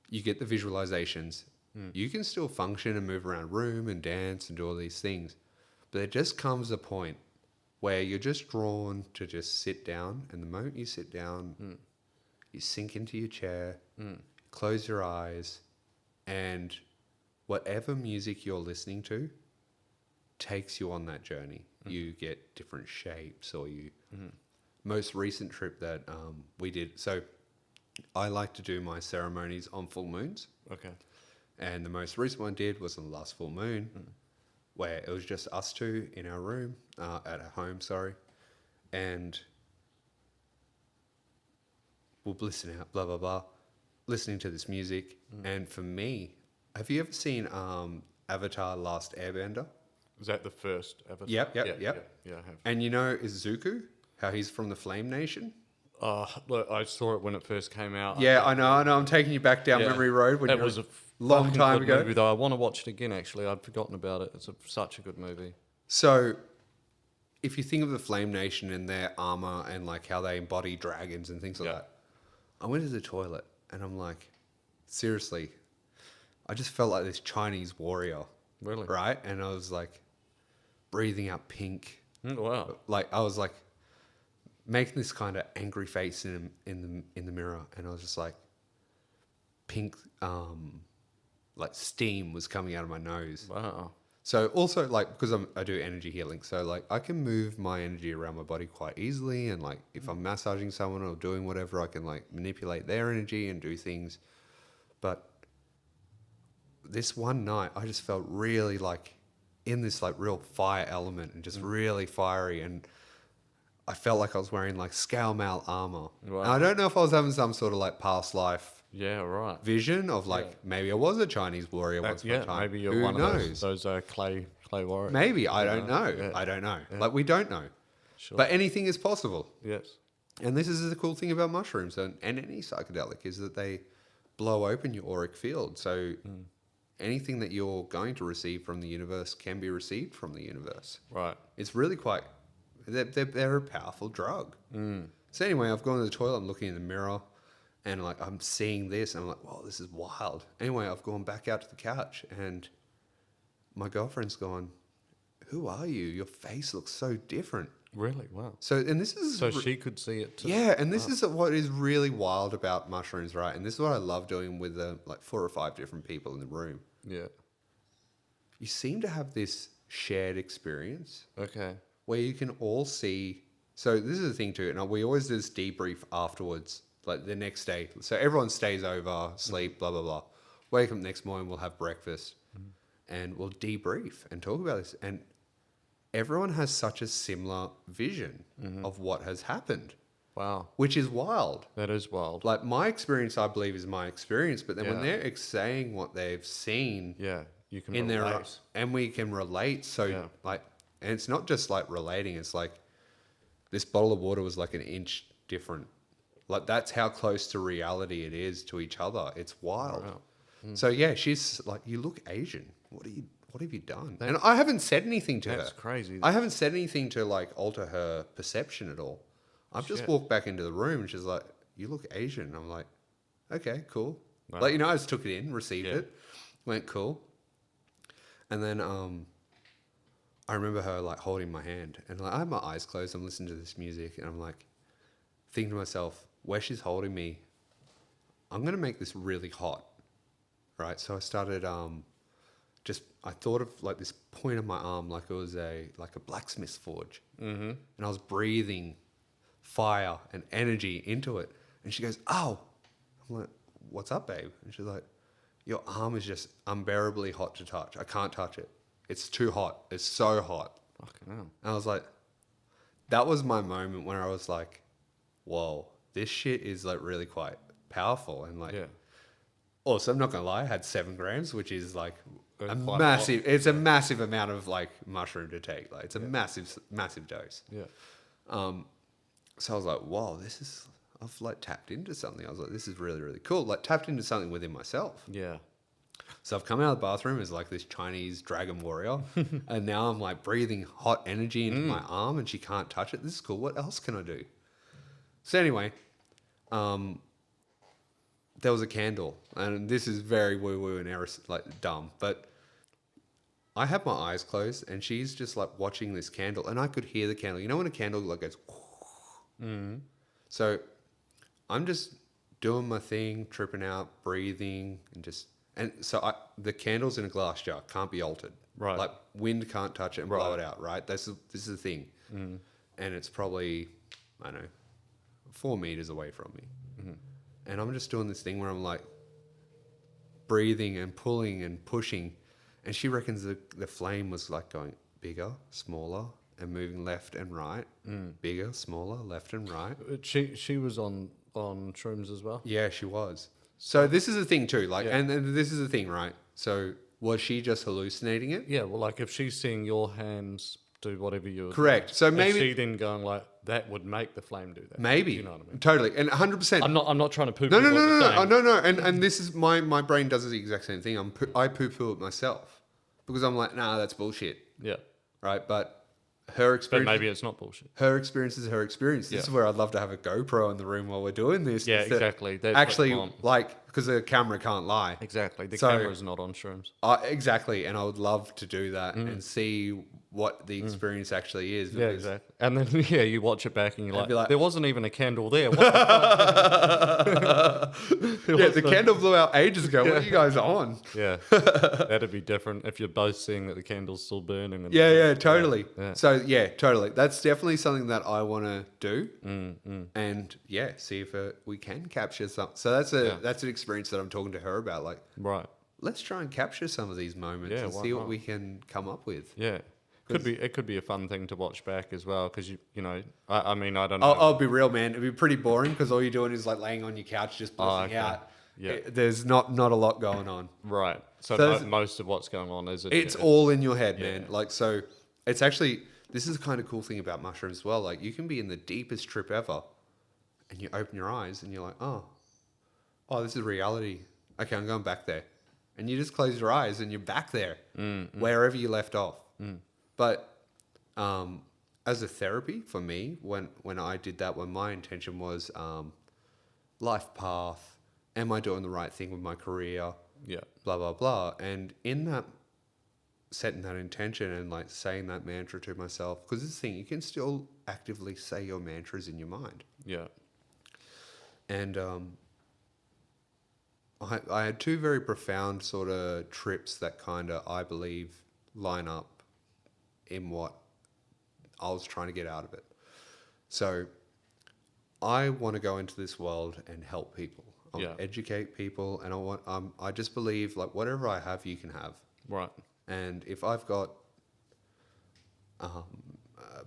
you get the visualizations. You can still function and move around a room and dance and do all these things. But there just comes a point where you're just drawn to just sit down. And the moment you sit down, you sink into your chair, close your eyes, and whatever music you're listening to takes you on that journey. You get different shapes, or you. Most recent trip that we did. So I like to do my ceremonies on full moons, Okay. and the most recent one I did was on the last full moon, where it was just us two in our room, at our home, sorry, and we'll listen out, blah blah blah, listening to this music. And for me, have you ever seen Avatar: Last Airbender? Was that the first ever? Yep. Yeah, I have. And you know Izuku, how he's from the Flame Nation? Look, I saw it when it first came out. Yeah, I know. I'm taking you back down Yeah. memory road when It you're was a long fucking time good ago. movie, though. I want to watch it again, actually. I'd forgotten about it. It's such a good movie. So, if you think of the Flame Nation and their armor and like how they embody dragons and things like Yeah. that, I went to the toilet and I'm like, seriously, I just felt like this Chinese warrior, Really? right? And I was like breathing out pink, Wow. like I was like making this kind of angry face in the mirror, and I was just like pink, like steam was coming out of my nose. Wow. So also like, because I do energy healing, so like I can move my energy around my body quite easily, and like if I'm massaging someone or doing whatever, I can like manipulate their energy and do things. But this one night I just felt really like in this like real fire element and just really fiery, and I felt like I was wearing like scale mail armor. Wow. And I don't know if I was having some sort of like past life Yeah, right. vision of like maybe I was a Chinese warrior once upon a time. Maybe you're Who one knows? of those clay warriors. Maybe, I don't know. Yeah. I don't know. Like we don't know. Sure. But anything is possible. Yes. And this is the cool thing about mushrooms and any psychedelic is that they blow open your auric field. So anything that you're going to receive from the universe can be received from the universe. Right. It's really quite, they're a powerful drug. So anyway, I've gone to the toilet, I'm looking in the mirror, and like I'm seeing this, and I'm like, wow, this is wild. Anyway, I've gone back out to the couch, and my girlfriend's gone, who are you? Your face looks so different. Really? Wow. So, and this is... So she could see it too. Yeah, and this is what is really wild about mushrooms, right? And this is what I love doing with like 4 or 5 different people in the room. Yeah. You seem to have this shared experience Okay. where you can all see. So this is the thing too, and we always do this debrief afterwards, like the next day. So everyone stays over, sleep, blah blah blah. Wake up next morning, we'll have breakfast, and we'll debrief and talk about this. And everyone has such a similar vision of what has happened, Wow. which is wild. That is wild. Like my experience, I believe, is my experience. But then when Yeah. they're saying what they've seen Yeah. You can in relate. their, and we can relate. So Yeah. like, and it's not just like relating. It's like this bottle of water was like an inch different. Like that's how close to reality it is to each other. It's wild. Wow. So yeah, she's like, you look Asian. What have you done? And I haven't said anything to her. That's crazy. I haven't said anything to like alter her perception at all. I've just Shit. walked back into the room and she's like, you look Asian. I'm like, okay, cool. Wow. Like, I just took it in, received Yeah. it, went cool. And then I remember her like holding my hand and like I have my eyes closed. I'm listening to this music and I'm like thinking to myself, where she's holding me, I'm going to make this really hot. Right. So I started, I thought of like this point of my arm, like it was like a blacksmith's forge. Mm-hmm. And I was breathing fire and energy into it. And she goes, oh, I'm like, what's up, babe? And she's like, your arm is just unbearably hot to touch. I can't touch it. It's too hot. It's so hot. Fucking hell. And I was like, that was my moment where I was like, whoa, this shit is like really quite powerful. And like, Yeah. also, I'm not going to lie, I had 7 grams, which is like That's a quite massive, it's a massive amount of like mushroom to take. Like it's a massive, massive dose. Yeah. So I was like, whoa, I've like tapped into something. I was like, this is really, really cool. Like tapped into something within myself. Yeah. So I've come out of the bathroom as like this Chinese dragon warrior, and now I'm like breathing hot energy into my arm, and she can't touch it. This is cool. What else can I do? So anyway, there was a candle, and this is very woo-woo and like dumb, but I had my eyes closed, and she's just like watching this candle, and I could hear the candle. You know when a candle like goes, so I'm just doing my thing, tripping out, breathing, and so the candle's in a glass jar, can't be altered. Right. Like wind can't touch it and blow it out. Right. This is the thing, and it's probably, I don't know, 4 meters away from me. And I'm just doing this thing where I'm like breathing and pulling and pushing. And she reckons the flame was like going bigger, smaller, and moving left and right. Bigger, smaller, left and right. She was on shrooms as well? Yeah, she was. So this is the thing too. Like, and this is the thing, right? So was she just hallucinating it? Yeah, well, like if she's seeing your hands do whatever you're Correct. doing, So maybe she then going like, that would make the flame do that. Maybe. You know what I mean? Totally. And 100%. I'm not trying to poo-poo No. what you're saying. No. And this is my brain does the exact same thing. I poo-poo it myself because I'm like, nah, that's bullshit. Yeah. Right. But her experience. But maybe it's not bullshit. Her experience is her experience. This is where I'd love to have a GoPro in the room while we're doing this. Yeah, exactly. That's actually, like, because the camera can't lie. Exactly. The camera's not on shrooms. Exactly. And I would love to do that and see what the experience actually is. Yeah, exactly. And then, you watch it back and you're like, there wasn't even a candle there. What the fuck? The candle blew out ages ago. What are you guys on? Yeah. That'd be different if you're both seeing that the candle's still burning. And Yeah, totally. Yeah. So, totally. That's definitely something that I want to do. And, see if we can capture some. So that's an experience that I'm talking to her about. Like, right. Let's try and capture some of these moments and see what we can come up with. Yeah. It could be a fun thing to watch back as well because I mean I don't know. I'll be real, man. It'd be pretty boring because all you're doing is like laying on your couch just blissing out. Yeah. There's not a lot going on. Right. So most of what's going on is it's all in your head, man. Like, so it's actually, this is the kind of cool thing about mushrooms as well. Like, you can be in the deepest trip ever and you open your eyes and you're like, oh, this is reality. Okay, I'm going back there. And you just close your eyes and you're back there, wherever you left off. But as a therapy for me, when I did that, when my intention was life path, am I doing the right thing with my career? Yeah. Blah, blah, blah. And in that, setting that intention and like saying that mantra to myself, because this thing, you can still actively say your mantras in your mind. Yeah. And I had two very profound sort of trips that kind of, I believe, line up in what I was trying to get out of it. So I want to go into this world and help people. I want to educate people, and I just believe like whatever I have, you can have. Right. And if I've got a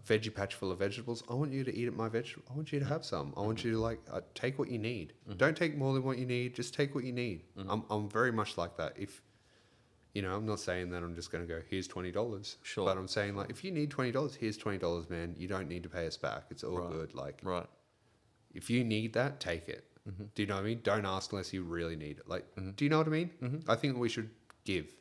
veggie patch full of vegetables, I want you to eat at my vegetable. I want you to have some. I want you to like take what you need. Don't take more than what you need. Just take what you need. I'm very much like that. If I'm not saying that I'm just going to go, here's $20. Sure. But I'm saying like, if you need $20, here's $20, man. You don't need to pay us back. It's all good. Like, right. If you need that, take it. Do you know what I mean? Don't ask unless you really need it. Like, do you know what I mean? I think we should give.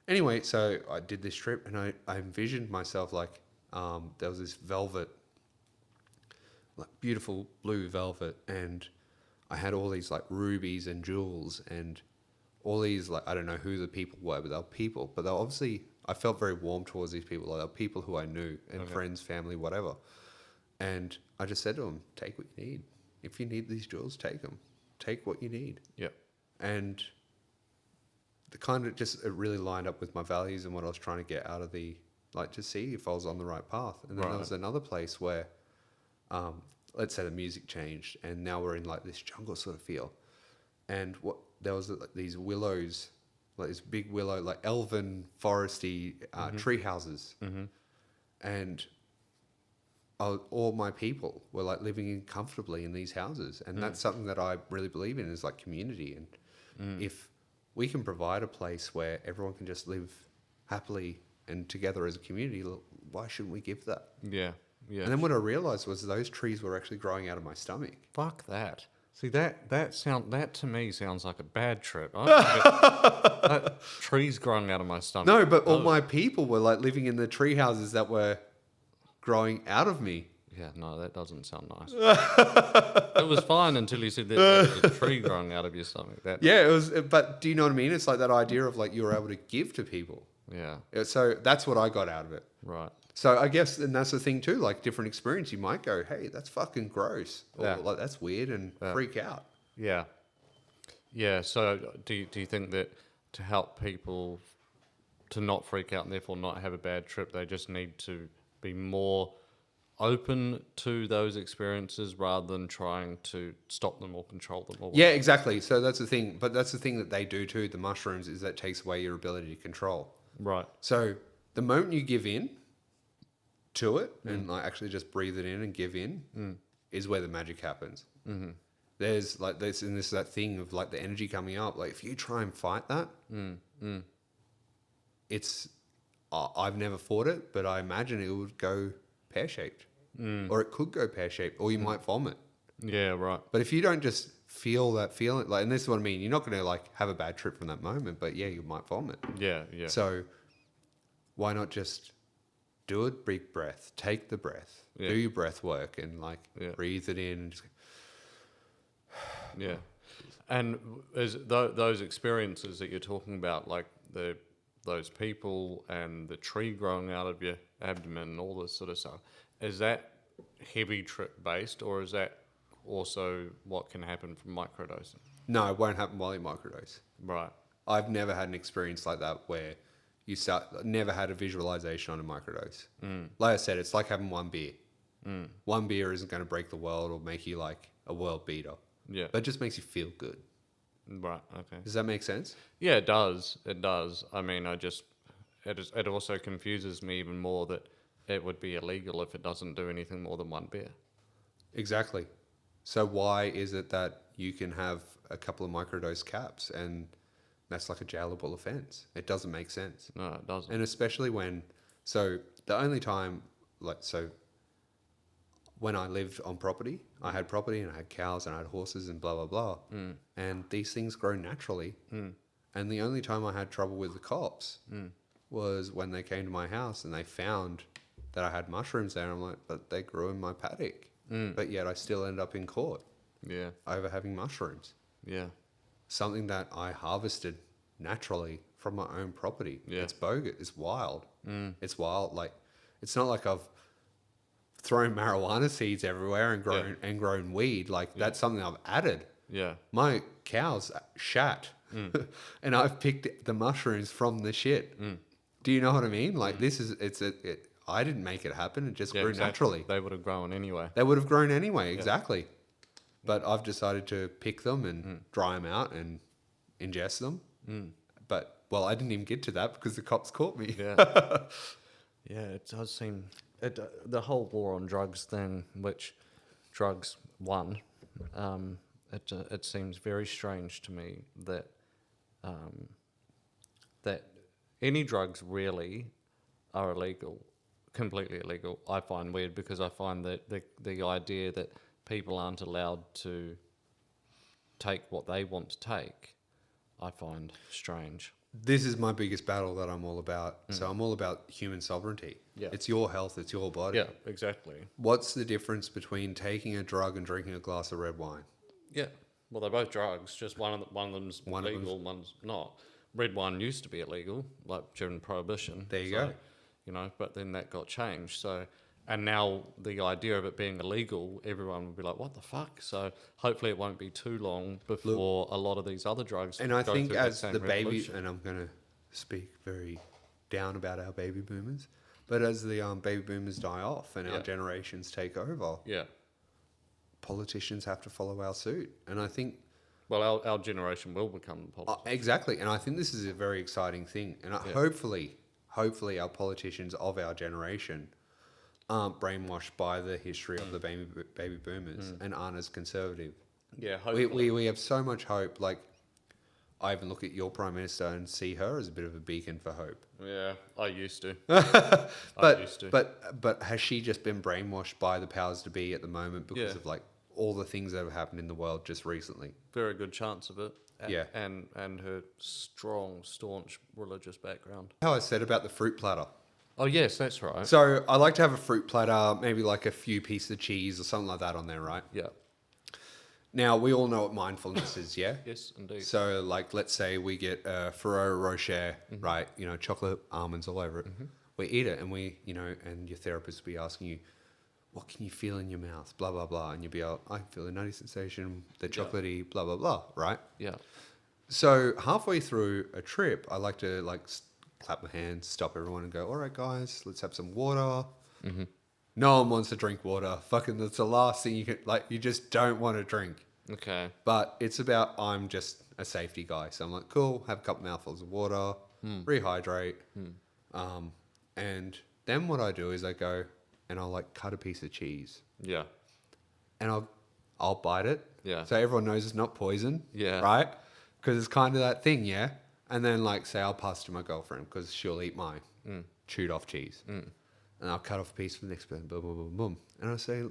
Anyway, so I did this trip and I envisioned myself like, there was this velvet, like beautiful blue velvet, and I had all these like rubies and jewels and all these, like, I don't know who the people were, but they were people. But they were obviously, I felt very warm towards these people. Like, they were people who I knew and friends, family, whatever. And I just said to them, take what you need. If you need these jewels, take them. Take what you need. Yeah. And the kind of just, it really lined up with my values and what I was trying to get out of the, like, to see if I was on the right path. And then there was another place where, let's say the music changed and now we're in like this jungle sort of feel. And there was like these willows, like this big willow, like elven foresty tree houses. And all my people were like living comfortably in these houses. And that's something that I really believe in, is like community. And if we can provide a place where everyone can just live happily and together as a community, why shouldn't we give that? Yeah. Yeah. And then what I realized was those trees were actually growing out of my stomach. Fuck that. See that to me sounds like a bad trip. That trees growing out of my stomach. No, but all my people were like living in the tree houses that were growing out of me. Yeah, no, that doesn't sound nice. It was fine until you said that there was a tree growing out of your stomach. Yeah, it was. But do you know what I mean? It's like that idea of like you were able to give to people. Yeah. So that's what I got out of it. Right. So I guess, and that's the thing too, like different experience, you might go, hey, that's fucking gross. Or Yeah. like, that's weird and freak out. Yeah. Yeah. So do you think that to help people to not freak out and therefore not have a bad trip, they just need to be more open to those experiences rather than trying to stop them or control them? Or Yeah, exactly. So that's the thing. But that's the thing that they do too, the mushrooms, is that takes away your ability to control. Right. So the moment you give in to it and like actually just breathe it in and give in is where the magic happens. Mm-hmm. There's like this, and this is that thing of like the energy coming up. Like if you try and fight that, it's I've never fought it, but I imagine it would go pear-shaped, or it could go pear-shaped, or you might vomit. Yeah. Right. But if you don't just feel that feeling, like, and this is what I mean, you're not going to like have a bad trip from that moment, but yeah, you might vomit. Yeah. Yeah. So why not just do a big breath, take the breath, do your breath work, and like breathe it in. And just Yeah, and is those experiences that you're talking about, like those people and the tree growing out of your abdomen and all this sort of stuff, is that heavy trip based, or is that also what can happen from microdosing? No, it won't happen while you microdose. Right. I've never had an experience like that where never had a visualization on a microdose. Like I said, it's like having one beer. One beer isn't going to break the world or make you like a world beater. Yeah. But it just makes you feel good. Right. Okay. Does that make sense? Yeah, it does. It does. I mean, it also confuses me even more that it would be illegal if it doesn't do anything more than one beer. Exactly. So why is it that you can have a couple of microdose caps and that's like a jailable offense? It doesn't make sense. No, it doesn't. And especially when, so the only time, like, so when I lived on property, I had property and I had cows and I had horses and blah, blah, blah. And these things grow naturally. And the only time I had trouble with the cops was when they came to my house and they found that I had mushrooms there. And I'm like, but they grew in my paddock. But yet I still end up in court over having mushrooms. Yeah. Something that I harvested naturally from my own property. Yeah. It's bogus. It's wild. It's wild. Like, it's not like I've thrown marijuana seeds everywhere and grown weed. Like, that's something I've added. Yeah. My cows shat, and I've picked the mushrooms from the shit. Do you know what I mean? Like, this is I didn't make it happen. It just grew naturally. They would have grown anyway. They would have grown anyway. Exactly. But I've decided to pick them and dry them out and ingest them. But, well, I didn't even get to that because the cops caught me. Yeah. Yeah, it does seem... the whole war on drugs thing, which drugs won, it seems very strange to me that that any drugs really are illegal, completely illegal. I find weird because I find that the idea that people aren't allowed to take what they want to take, I find strange. This is my biggest battle that I'm all about. So I'm all about human sovereignty. Yeah. It's your health, it's your body. Yeah, exactly. What's the difference between taking a drug and drinking a glass of red wine? Yeah, well, they're both drugs. Just one of them's legal, one's not. Red wine used to be illegal, like during Prohibition. There you go. You know, but then that got changed. So, and now the idea of it being illegal, everyone would be like, "What the fuck?" So hopefully it won't be too long before a lot of these other drugs. And I go think through that as same the baby, revolution. and I'm going to speak very down about our baby boomers, but as the baby boomers die off and our generations take over, politicians have to follow our suit. And I think... Well, our generation will become politicians. Exactly. And I think this is a very exciting thing. And hopefully our politicians of our generation aren't brainwashed by the history of the baby boomers and aren't as conservative. Yeah, hopefully. We have so much hope. Like, I even look at your Prime Minister and see her as a bit of a beacon for hope. Yeah, I used to. But has she just been brainwashed by the powers to be at the moment because of like all the things that have happened in the world just recently. Very good chance of it. Yeah. And her strong, staunch religious background. How I said about the fruit platter. Oh, yes, that's right. So I like to have a fruit platter, maybe like a few pieces of cheese or something like that on there, right? Yeah. Now, we all know what mindfulness is, yeah? Yes, indeed. So, like, let's say we get a Ferrero Rocher, right? You know, chocolate almonds all over it. We eat it and and your therapist will be asking you, what can you feel in your mouth? Blah, blah, blah. And you'll be like, I feel a nutty sensation, the chocolatey, blah, blah, blah, right? Yeah. So halfway through a trip, I like to clap my hands, stop everyone and go, all right, guys, let's have some water. No one wants to drink water. Fucking, that's the last thing you can, you just don't want to drink. Okay. But it's about, I'm just a safety guy. So I'm like, cool, have a couple mouthfuls of water, rehydrate. And then what I do is I go and I'll cut a piece of cheese Yeah. and I'll bite it. Yeah. So everyone knows it's not poison. Yeah. Right? Because it's kind of that thing, yeah? And then say I'll pass to my girlfriend because she'll eat my chewed off cheese. And I'll cut off a piece for the next person, boom, boom, boom, boom. And I'll say,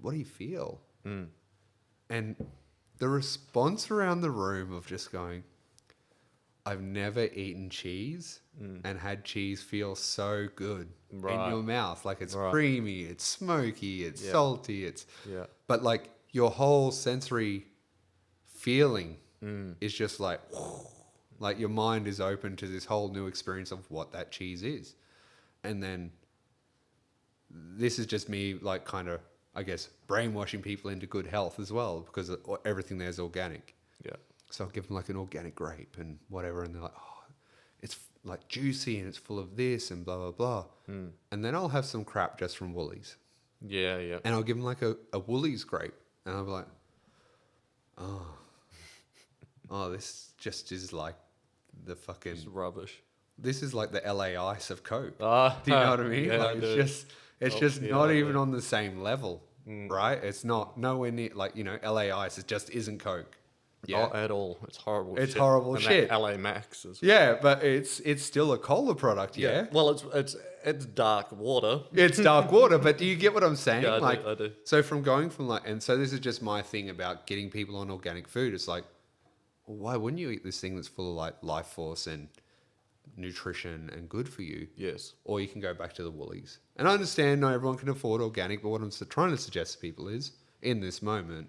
what do you feel? And the response around the room of just going, I've never eaten cheese and had cheese feel so good in your mouth. It's creamy, it's smoky, it's salty, but your whole sensory feeling is just your mind is open to this whole new experience of what that cheese is. And then this is just me kind of, I guess, brainwashing people into good health as well, because everything there is organic. Yeah. So I'll give them an organic grape and whatever, and they're like, oh, it's juicy and it's full of this and blah, blah, blah. And then I'll have some crap just from Woolies. Yeah, yeah. And I'll give them a Woolies grape. And I'll be like, oh, this just is the fucking... It's rubbish. This is the LA Ice of Coke. Do Ah, you know what I mean? yeah, I do. It's just not even on the same level, right? It's not nowhere near, LA Ice, it just isn't Coke. Yeah. Not at all. It's horrible. It's shit. horrible and shit. That LA Max as well. Yeah, but it's still a cola product, yeah? Well, it's dark water. It's dark water, but do you get what I'm saying? Yeah, I do. So from going from and so this is just my thing about getting people on organic food. It's well, why wouldn't you eat this thing that's full of life force and nutrition and good for you? Yes. Or you can go back to the Woolies. And I understand not everyone can afford organic, but what I'm trying to suggest to people is, in this moment,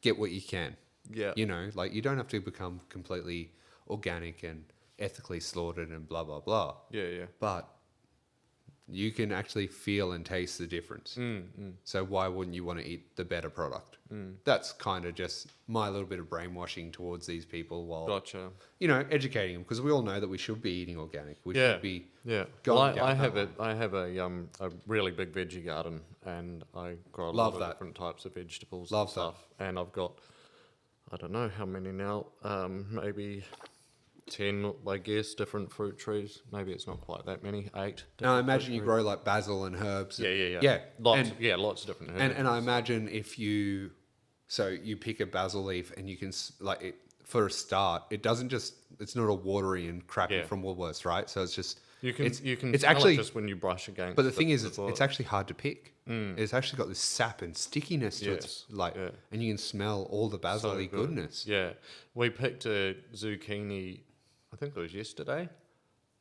get what you can. Yeah. You don't have to become completely organic and ethically slaughtered and blah, blah, blah. Yeah, yeah. But you can actually feel and taste the difference. So why wouldn't you want to eat the better product? That's kind of just my little bit of brainwashing towards these people while, Gotcha. Educating them, because we all know that we should be eating organic. We Yeah. should be Yeah. going Well, down I that have a really big veggie garden, and I grow a Love lot that. of different types of vegetables Love and stuff. And I've got, I don't know how many now, maybe 10, I guess, different fruit trees. Maybe it's not quite that many, 8. Now, I different imagine fruit you trees. grow basil and herbs. Yeah. Lots, And, lots of different herbs. and I imagine if you pick a basil leaf and you can, for a start, it's not a watery and crappy Yeah. from Woolworths, right? So it's just, you can it's smell actually, it just when you brush against. but the thing is, before. it's actually hard to pick. It's actually got this sap and stickiness to Yes. it, and you can smell all the basil-y good. goodness. Yeah. We picked a zucchini, I think it was yesterday.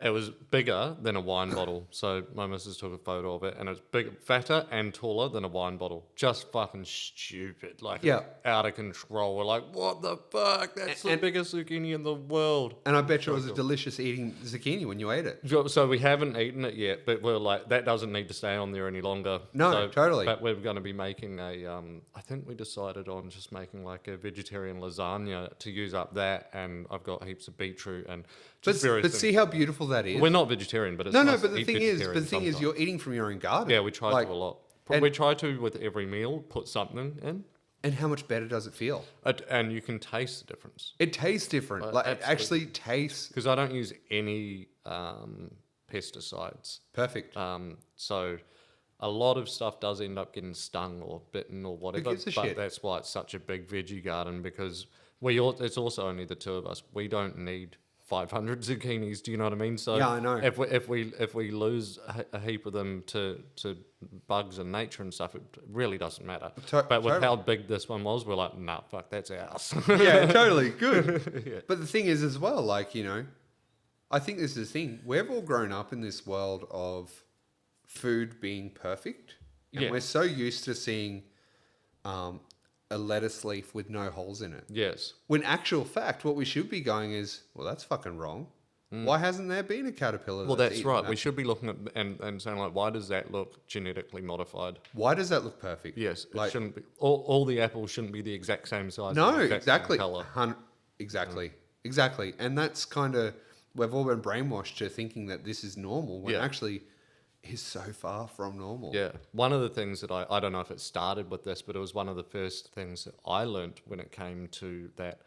It was bigger than a wine bottle. So my missus took a photo of it, and it's fatter and taller than a wine bottle. Just fucking stupid. Yeah. Out of control. We're like, what the fuck? That's the biggest zucchini in the world. And I bet you it was a delicious eating zucchini when you ate it. So we haven't eaten it yet, but we're like, that doesn't need to stay on there any longer. No, So- totally. But we're going to be making I think we decided on just making a vegetarian lasagna to use up that, and I've got heaps of beetroot and just various But things. see how beautiful that is. We're not vegetarian, but it's No, nice but to the eat thing is, vegetarian you're eating from your own garden. yeah, we try to a lot. and- We try to with every meal put something in, And how much better does it feel? and you can taste the difference It tastes different. It absolutely. actually tastes because I don't use any pesticides. perfect. So a lot of stuff does end up getting stung or bitten or whatever. gives a but shit? that's why it's such a big veggie garden, because it's also only the two of us. We don't need 500 zucchinis. Do you know what I mean? So Yeah, I know. If we lose a heap of them to bugs and nature and stuff, it really doesn't matter. But with how big this one was, we're like, nah, fuck, that's ours. Yeah, totally. Good. Yeah. But the thing is as well, like, you know, I think this is the thing. We've all grown up in this world of food being perfect. And Yeah. we're so used to seeing a lettuce leaf with no holes in it. Yes. When actual fact, what we should be going is, well, that's fucking wrong. Why hasn't there been a caterpillar? Well, that's eaten right. that? We should be looking at and saying like, why does that look genetically modified? Why does that look perfect? Yes, it Like, shouldn't be. All the apples shouldn't be the exact same size. no, and the exact exactly. same color. Exactly. And that's kind of, we've all been brainwashed to thinking that this is normal when Yeah. actually is so far from normal. Yeah. One of the things that I don't know if it started with this, but it was one of the first things that I learnt when it came to that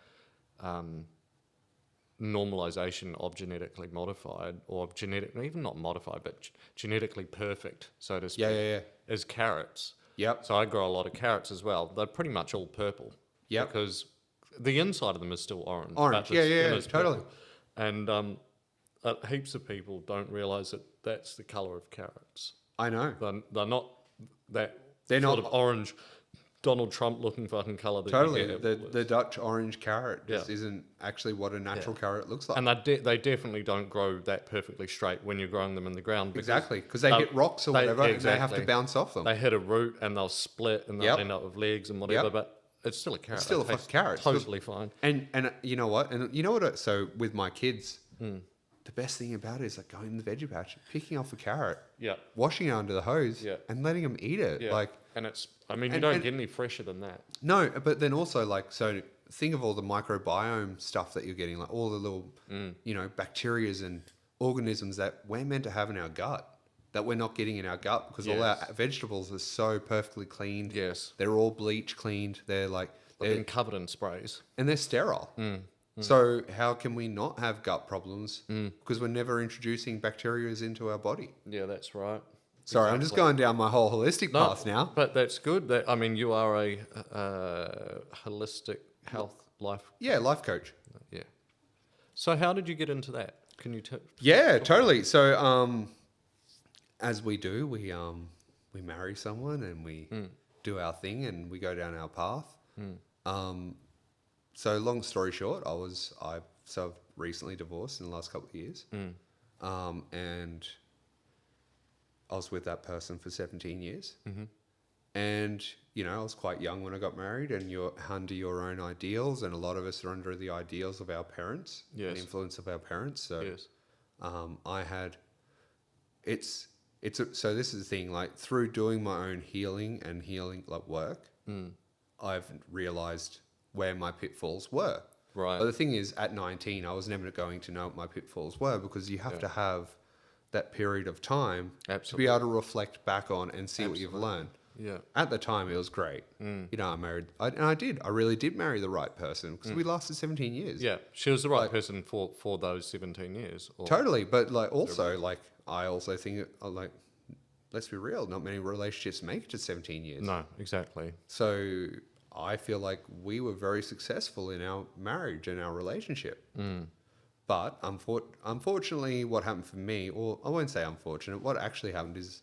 normalization of genetically modified or even not modified, but genetically perfect, so to speak, Yeah. is carrots. Yep. So I grow a lot of carrots as well. They're pretty much all purple. Yep. Because the inside of them is still orange. Orange. but the Yeah, skin yeah, is totally. purple. And heaps of people don't realise that that's the colour of carrots. I know. They're not that They're sort not- of orange Donald Trump looking fucking colour that Totally. you get. The Dutch orange carrot just Yeah. isn't actually what a natural carrot looks like. And they definitely don't grow that perfectly straight when you're growing them in the ground. Exactly. Because they hit rocks or whatever and they have to bounce off them. They hit a root and they'll split and they'll Yep. end up with legs and whatever, Yep. but it's still a carrot. It's still It a fucking tastes carrot. It's Totally fine. And you know what? And you know what? So with my kids, the best thing about it is like going in the veggie patch, picking off a carrot, Yeah. washing it under the hose, Yeah. and letting them eat it. Yeah. Like, and it's, I mean, you and- don't and- get any fresher than that. no, but then also like, so think of all the microbiome stuff that you're getting, like all the little, you know, bacterias and organisms that we're meant to have in our gut that we're not getting in our gut because all our Yes. vegetables are so perfectly cleaned. Yes. They're all bleach cleaned. They're like, They've been covered in sprays. and they're sterile. So how can we not have gut problems? Because we're never introducing bacteria into our body. Yeah, that's right. Sorry, I'm just going down my whole holistic path now. But that's good. I mean, you are a holistic health life. Yeah, life coach. Yeah. So how did you get into that? Can you tell? Yeah, totally. So as we do, we marry someone and we do our thing and we go down our path. So long story short, I've recently divorced in the last couple of years, and I was with that person for 17 years, and you know I was quite young when I got married, and you're under your own ideals, and a lot of us are under the ideals of our parents, Yes. and the influence of our parents. So Yes. I had so this is the thing, like through doing my own healing like work, I've realized where my pitfalls were. Right. But the thing is, at 19, I was never going to know what my pitfalls were because you have to have that period of time to be able to reflect back on and see what you've learned. Yeah. At the time, it was great. You know, I really did marry the right person because we lasted 17 years. Yeah. She was the right person for those 17 years. Or, Totally. But like also, like I also think, like, let's be real, not many relationships make it to 17 years. No, exactly. So I feel like we were very successful in our marriage and our relationship. But unfortunately, what happened for me, or I won't say unfortunate, what actually happened is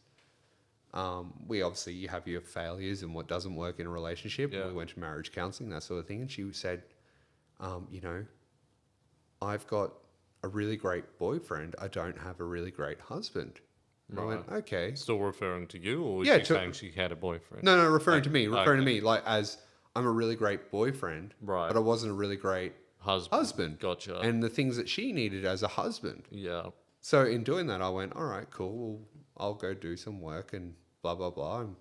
you have your failures and what doesn't work in a relationship. Yeah. We went to marriage counselling, that sort of thing. And she said, you know, I've got a really great boyfriend. I don't have a really great husband. And I went, okay. Still referring to you, or was Yeah, she saying she had a boyfriend? No, referring to me, okay. like as I'm a really great boyfriend, Right. but I wasn't a really great husband. Gotcha. And the things that she needed as a husband. Yeah. So in doing that, I went, all right, cool. Well, I'll go do some work and blah, blah, blah, and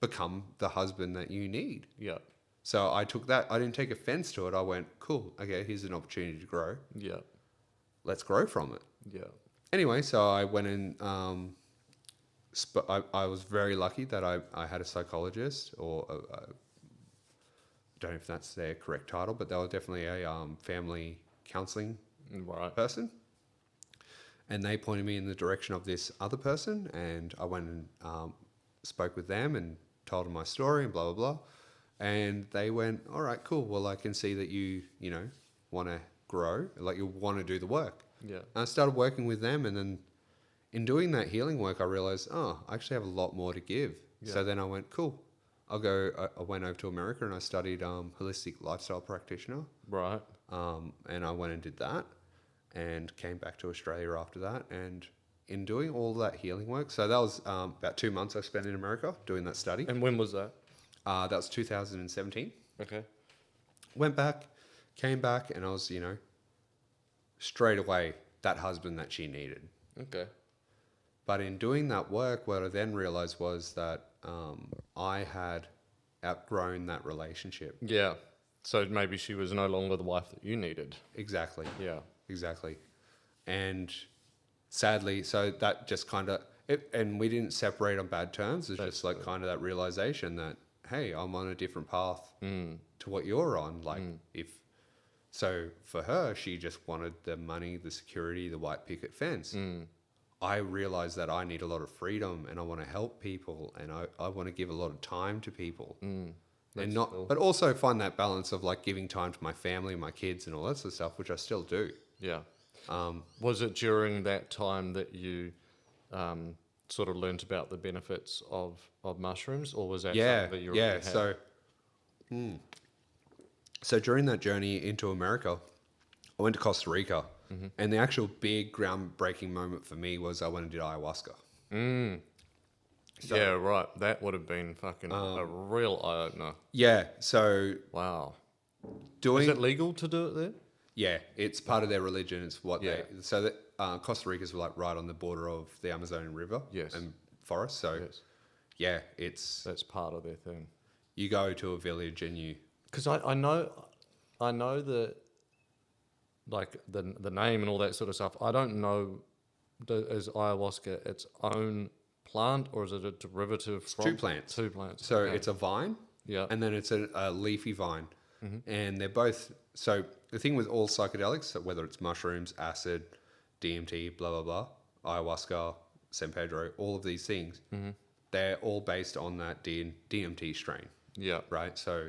become the husband that you need. Yeah. So I took that. I didn't take offense to it. I went, cool. Okay, here's an opportunity to grow. Yeah. Let's grow from it. Yeah. Anyway, so I went in. I was very lucky that I had a psychologist, or I don't know if that's their correct title, but they were definitely a family counselling Right. person. And they pointed me in the direction of this other person, and I went and spoke with them and told them my story and blah, blah, blah. And they went, all right, cool. Well, I can see that you know, want to grow, like you'll want to do the work. Yeah. And I started working with them, and then in doing that healing work, I realized, I actually have a lot more to give. Yeah. So then I went, cool. I went over to America and I studied holistic lifestyle practitioner. Right. And I went and did that and came back to Australia after that. And in doing all that healing work, so that was about 2 months I spent in America doing that study. And when was that? That was 2017. Okay. Went back, came back, and I was, straight away that husband that she needed. Okay. But in doing that work, what I then realized was that I had outgrown that relationship. Yeah. So maybe she was no longer the wife that you needed. Exactly. Yeah. Exactly. And sadly, so that just kind of, and we didn't separate on bad terms. It's just like kind of that realization that, hey, I'm on a different path to what you're on. Like so for her, she just wanted the money, the security, the white picket fence. I realized that I need a lot of freedom and I want to help people and I want to give a lot of time to people. And not, cool. But also find that balance of like giving time to my family, my kids and all that sort of stuff, which I still do. Yeah. Was it during that time that you sort of learnt about the benefits of mushrooms, or was that something that you already had? So during that journey into America, I went to Costa Rica, and the actual big groundbreaking moment for me was I went and did ayahuasca. So, yeah, right. That would have been fucking a real eye-opener. Yeah, so... Wow. Is it legal to do it there? Yeah, it's part of their religion. It's what they... So that Costa Rica's like right on the border of the Amazonian River and forest. So, yeah, it's... That's part of their thing. You go to a village and you... Because I know that, like, the name and all that sort of stuff. I don't know, is ayahuasca its own plant or is it a derivative from... Two plants. Two plants. So it's a vine. Yeah. And then it's a leafy vine. And they're both... So the thing with all psychedelics, so whether it's mushrooms, acid, DMT, blah, blah, blah, ayahuasca, San Pedro, all of these things, they're all based on that DMT strain. Yeah. Right? So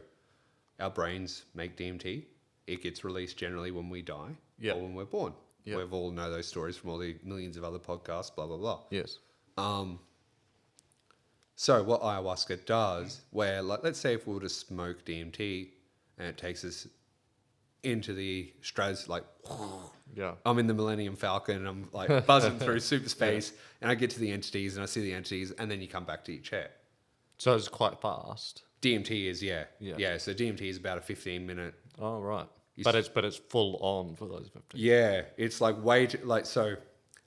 our brains make DMT. It gets released generally when we die or when we're born. Yeah. We've all know those stories from all the millions of other podcasts, blah, blah, blah. Yes. So what ayahuasca does, where like, let's say if we were to smoke DMT and it takes us into the stratus, like, I'm in the Millennium Falcon and I'm like buzzing through super space and I get to the entities and I see the entities and then you come back to your chair. So it's quite fast. DMT is, yeah. So DMT is about a 15-minute. Oh, right. But it's full on for those 15. Yeah, it's like way too, like, so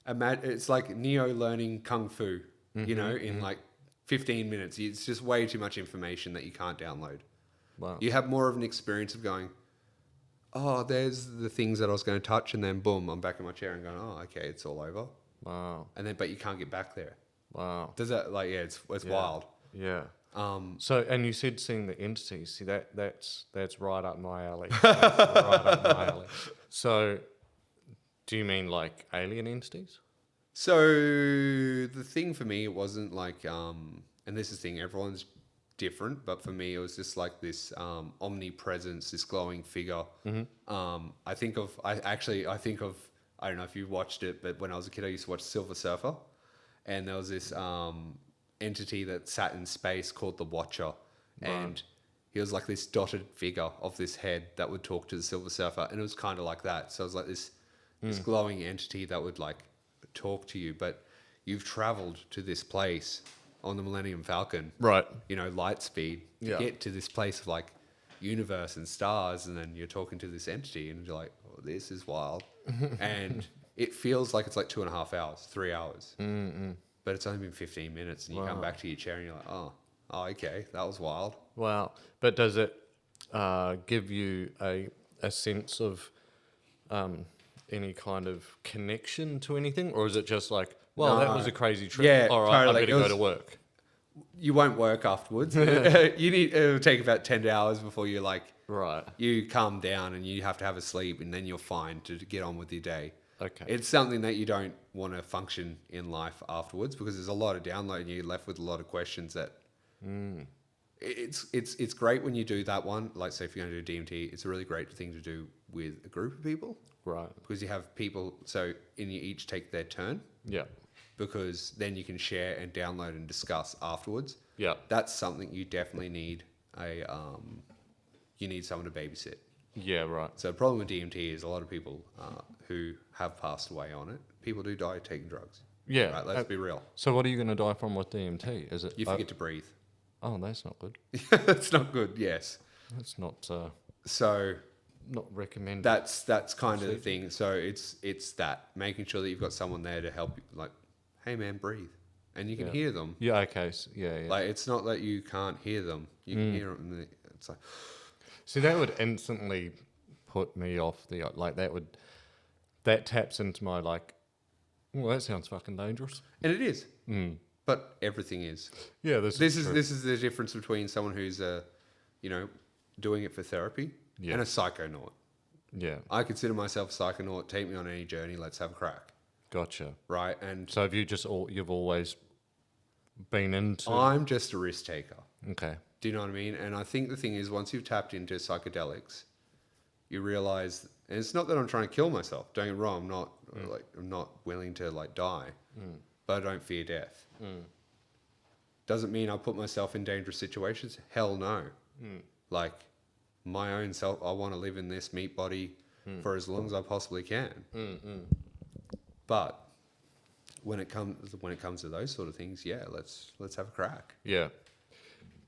it's like Neo learning Kung Fu, in like 15 minutes. It's just way too much information that you can't download. Wow. You have more of an experience of going, oh, there's the things that I was going to touch, and then boom, I'm back in my chair and going, oh, okay, it's all over. Wow. And then, but you can't get back there. Wow. Does that, like, it's wild. Yeah. So, and you said seeing the entities. See, that's right up my alley. So, do you mean like alien entities? So the thing for me, it wasn't like, and this is the thing, everyone's different, but for me, it was just like this omnipresence, this glowing figure. I think of, I don't know if you watched it, but when I was a kid, I used to watch Silver Surfer, and there was this entity that sat in space called the Watcher, and he was like this dotted figure of this head that would talk to the Silver Surfer, and it was kind of like that. So it was like this glowing entity that would like talk to you, but you've traveled to this place on the Millennium Falcon, right? Light speed to get to this place of like universe and stars, and then you're talking to this entity, and you're like, oh, this is wild, and it feels like it's like 2.5 hours, 3 hours, but it's only been 15 minutes, and you come back to your chair, and you're like, oh, okay, that was wild. Wow, but does it give you a sense of any kind of connection to anything, or is it just like, well, that was a crazy trip. Yeah, all right, totally. I better go to work. You won't work afterwards. It'll take about 10 hours before you you calm down and you have to have a sleep, and then you're fine to get on with your day. Okay. It's something that you don't want to function in life afterwards, because there's a lot of download and you're left with a lot of questions that it's great when you do that one. Like, say if you're going to do DMT, it's a really great thing to do with a group of people. Right. because you have people, and you each take their turn, Yeah. because then you can share and download and discuss afterwards. Yeah. That's something you definitely need you need someone to babysit. Yeah. Right. So the problem with DMT is a lot of people who have passed away on it, people do die taking drugs. Yeah. Right, let's be real. So what are you going to die from with DMT? Is it? You forget to breathe. Oh, that's not good. It's not good, yes. That's not So not recommended. that's kind of the thing. So it's that, making sure that you've got someone there to help you, like, hey man, breathe. And you can hear them. Yeah. Okay. Yeah. Like, it's not that you can't hear them. You can hear them. And it's like, See, that would instantly put me off that taps into my like, well, that sounds fucking dangerous. and it is. But everything is. Yeah, This is the difference between someone who's doing it for therapy and a psychonaut. Yeah, I consider myself a psychonaut. Take me on any journey. Let's have a crack. gotcha. Right. And So have you you've always been into? I'm just a risk taker. Okay. Do you know what I mean? And I think the thing is, once you've tapped into psychedelics, you realize, and it's not that I'm trying to kill myself. Don't get me wrong. I'm not willing to like die, but I don't fear death. Doesn't mean I put myself in dangerous situations. Hell no. Like, my own self, I want to live in this meat body for as long as I possibly can. But when it comes to those sort of things, yeah, let's have a crack. Yeah.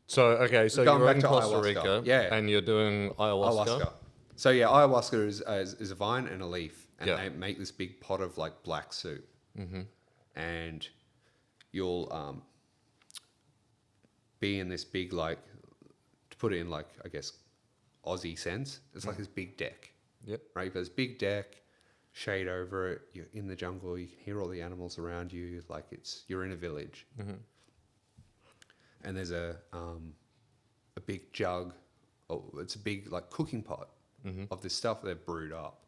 So okay, so Going you're back in to Costa ayahuasca. Rica, Yeah. and you're doing ayahuasca. So yeah, ayahuasca is a vine and a leaf, and Yeah. they make this big pot of like black soup, and you'll be in this big, like, to put it in like, I guess, Aussie sense, it's like this big deck, Yep. right? You've got this big deck, shade over it. You're in the jungle. You can hear all the animals around you. Like, you're in a village, and there's a big jug. Oh, it's a big like cooking pot of this stuff they've brewed up,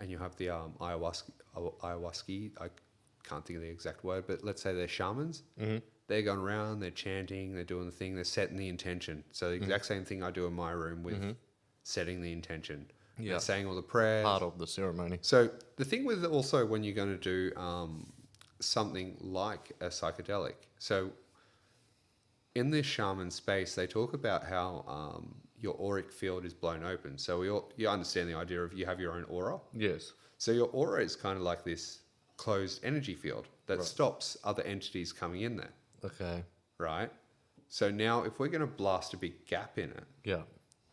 and you have the ayahuasca. I can't think of the exact word, but let's say they're shamans. They're going around, they're chanting, they're doing the thing, they're setting the intention. So the exact same thing I do in my room with setting the intention. Yeah. They're saying all the prayers. Part of the ceremony. So the thing with also when you're going to do something like a psychedelic, so in this shaman space, they talk about how your auric field is blown open. So you understand the idea of you have your own aura. Yes. So your aura is kind of like this closed energy field that stops other entities coming in there, Okay. right? So now if we're going to blast a big gap in it, Yeah.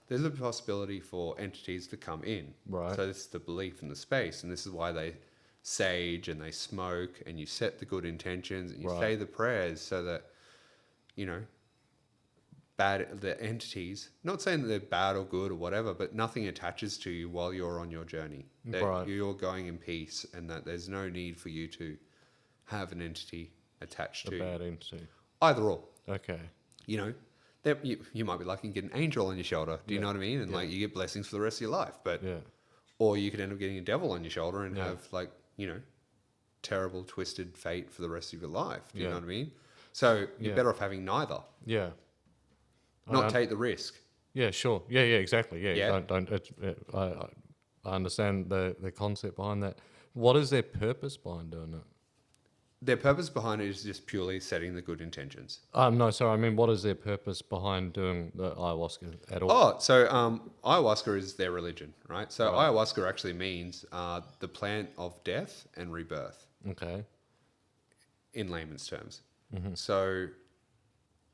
there's a possibility for entities to come in. Right. So this is the belief in the space, and this is why they sage and they smoke, and you set the good intentions, and you say the prayers so that, the entities, not saying that they're bad or good or whatever, but nothing attaches to you while you're on your journey. That you're going in peace, and that there's no need for you to have an entity attached to A you. bad entity. Either or. Okay. You might be lucky and get an angel on your shoulder. Do you know what I mean? And like, you get blessings for the rest of your life. But or you could end up getting a devil on your shoulder and have like, terrible twisted fate for the rest of your life. Do you know what I mean? So you're better off having neither. Yeah. Not take the risk. Yeah, sure. Yeah, exactly. Yeah. Yeah. I understand the concept behind that. What is their purpose behind doing it? Their purpose behind it is just purely setting the good intentions. No, sorry. I mean, what is their purpose behind doing the ayahuasca at all? Oh, so ayahuasca is their religion, right? So ayahuasca actually means the plant of death and rebirth. Okay. In layman's terms. So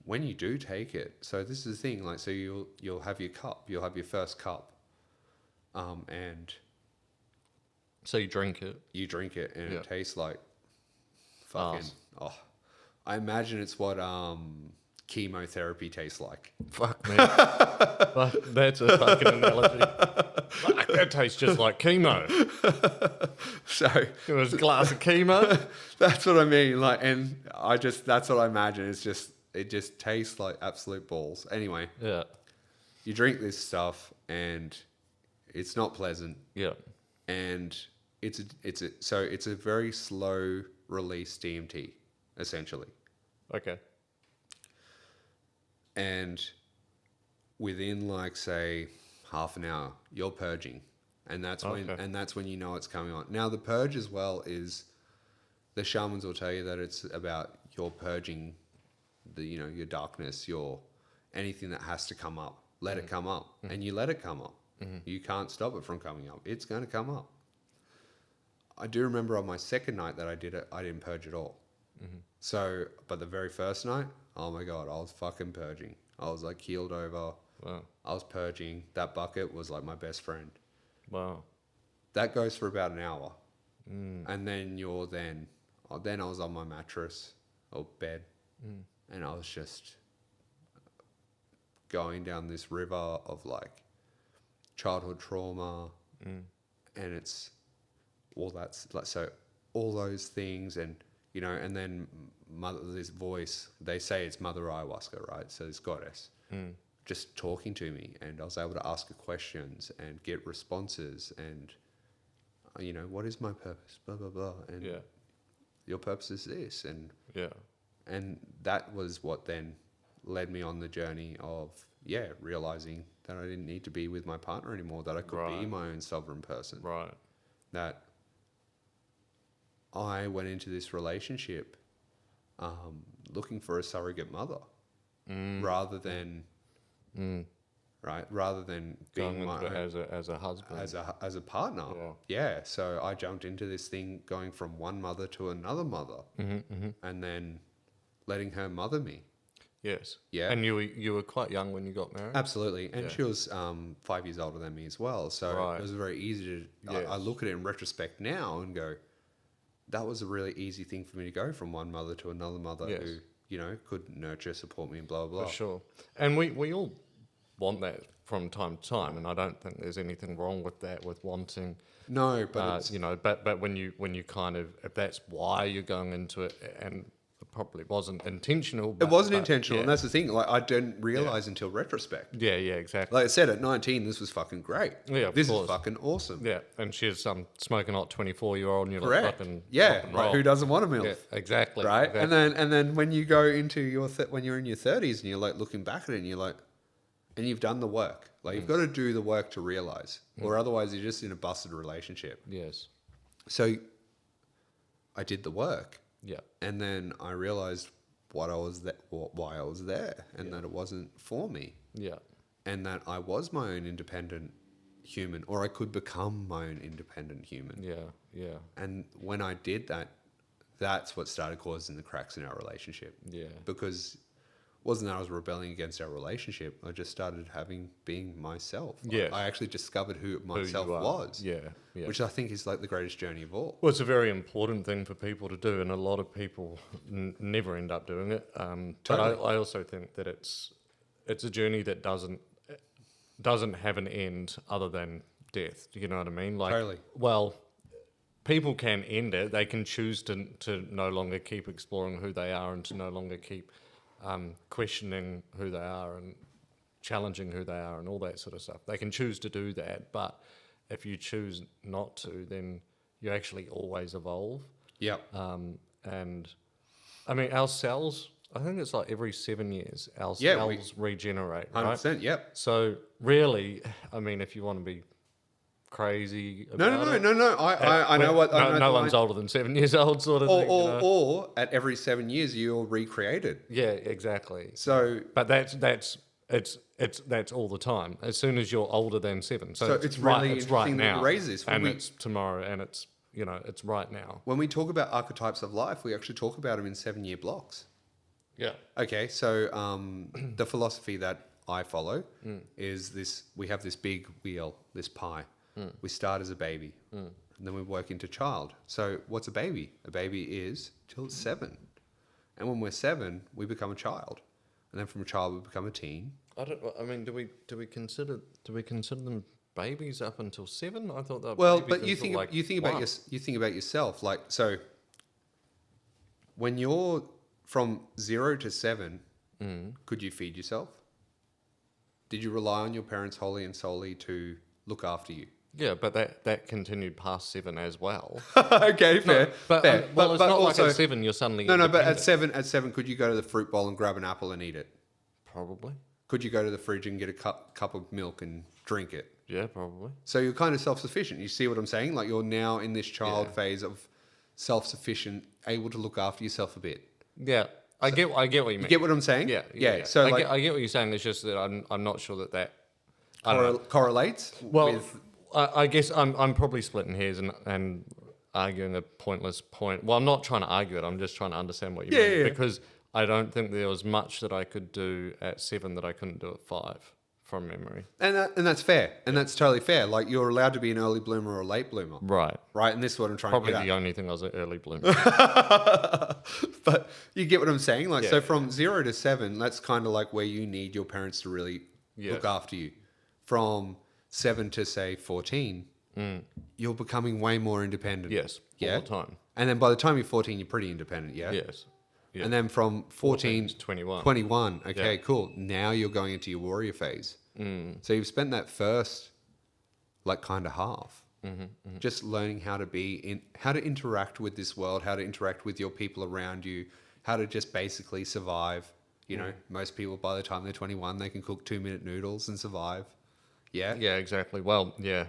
when you do take it, so this is the thing, like, so you'll have your cup, you'll have your first cup, and So you drink it. you drink it, and it tastes like fucking. I imagine it's what chemotherapy tastes like. Fuck me. That's a fucking analogy. Fuck, that tastes just like chemo. So It was a glass of chemo. that's what I mean. Like, and that's what I imagine. It just tastes like absolute balls. Anyway, Yeah. you drink this stuff, and it's not pleasant. Yeah. And it's a very slow release DMT, essentially. Okay. And within, like, say, half an hour, you're purging, and that's when you know it's coming on. Now the purge as well is, the shamans will tell you that it's about your purging your darkness, your anything that has to come up. Let it come up, and you let it come up. You can't stop it from coming up. It's going to come up. I do remember on my second night that I did it, I didn't purge at all. So, but the very first night, oh my God, I was fucking purging. I was like keeled over. Wow. I was purging. That bucket was like my best friend. Wow. That goes for about an hour. And then then I was on my mattress or bed, and I was just going down this river of like childhood trauma, and it's all that's like, so all those things, and and then this voice, they say it's Mother Ayahuasca, right? So this goddess just talking to me, and I was able to ask her questions and get responses, and what is my purpose, blah blah blah, and your purpose is this, and that was what then led me on the journey of realizing that I didn't need to be with my partner anymore, that I could be my own sovereign person, right? That I went into this relationship looking for a surrogate mother, rather than rather than being Going my into own, it as a husband, as a partner. So I jumped into this thing, going from one mother to another mother, and then letting her mother me. Yes. Yeah. And you were quite young when you got married? Absolutely. And she was 5 years older than me as well. So it was very easy to... I look at it in retrospect now and go, that was a really easy thing for me to go from one mother to another mother who, could nurture, support me, and blah, blah, blah. For sure. And we all want that from time to time, and I don't think there's anything wrong with that, with wanting... No, but but when you kind of... If that's why you're going into it, and... probably wasn't intentional. It wasn't intentional, and that's the thing. Like, I didn't realize until retrospect. Yeah, exactly. Like I said, at 19, this was fucking great. Yeah, this is fucking awesome. Yeah, and she's some smoking hot 24-year-old, and you're Correct. like fucking like who doesn't want a MILF? Yeah, exactly. Right, exactly. and then when you go into when you're in your 30s and you're like looking back at it and you're like, and you've done the work. Like you've got to do the work to realize, or otherwise you're just in a busted relationship. Yes. So I did the work. Yeah. And then I realized why I was there, and that it wasn't for me. Yeah. And that I was my own independent human, or I could become my own independent human. Yeah. And when I did that, that's what started causing the cracks in our relationship. Yeah. Because it wasn't that I was rebelling against our relationship. I just started being myself. Yeah. I actually discovered who myself was. Yeah. Which I think is like the greatest journey of all. Well, it's a very important thing for people to do, and a lot of people never end up doing it. Totally. But I also think that it's a journey that doesn't have an end other than death. Do you know what I mean? Like, totally. Well, people can end it. They can choose to no longer keep exploring who they are, and to no longer keep questioning who they are and challenging who they are and all that sort of stuff. They can choose to do that, but if you choose not to, then you actually always evolve. Yep. And I mean, our cells, I think it's like every 7 years, our cells regenerate, 100%, right? Yep. So really, I mean, if you want to be crazy about No. I know what... No one's older than 7 years old, sort of thing. Or at every 7 years, you're recreated. Yeah, exactly. So... But that's all the time. As soon as you're older than 7. So it's really it's right interesting that now. you raise this. And it's tomorrow, and it's, it's right now. When we talk about archetypes of life, we actually talk about them in 7-year blocks. Yeah. Okay, so the philosophy that I follow is this: we have this big wheel, this pie. We start as a baby, and then we work into child. So what's a baby? A baby is till it's 7. And when we're 7, we become a child. And then from a child, we become a teen. I mean, do we consider them babies up until 7? I thought that. Well, but you think about yourself. Like, so when you're from 0 to 7, could you feed yourself? Did you rely on your parents wholly and solely to look after you? Yeah, but that continued past 7 as well. Okay, fair. No, but fair. It's but not also, like at 7 you're suddenly no. But at 7, could you go to the fruit bowl and grab an apple and eat it? Probably. Could you go to the fridge and get a cup of milk and drink it? Yeah, probably. So you're kind of self-sufficient. You see what I'm saying? Like you're now in this child Yeah. phase of self-sufficient, able to look after yourself a bit. Yeah, I get what you mean. You get what I'm saying? Yeah. So I get what you're saying. It's just that I'm not sure that I don't know. correlates Well, with... I guess I'm probably splitting hairs and arguing a pointless point. Well, I'm not trying to argue it. I'm just trying to understand what you mean. Yeah. Because I don't think there was much that I could do at 7 that I couldn't do at 5 from memory. And that's fair. And that's totally fair. Like you're allowed to be an early bloomer or a late bloomer. Right. Right? And this is what I'm trying Probably to get the at. only thing I was an early bloomer. But you get what I'm saying? Like, Yeah, so from 0 to 7, that's kind of like where you need your parents to really look after you. From 7 to, say, 14, you're becoming way more independent. Yes. Yeah. All the time. And then by the time you're 14, you're pretty independent, yeah? Yes. Yeah. And then from 14 to 21. 21, okay, Yeah. cool. Now you're going into your warrior phase. So you've spent that first, like, kind of half. Just learning how to interact with this world, how to interact with your people around you, how to just basically survive. You know, most people by the time they're 21, they can cook 2-minute noodles and survive. Yeah. Yeah, exactly. Well, yeah,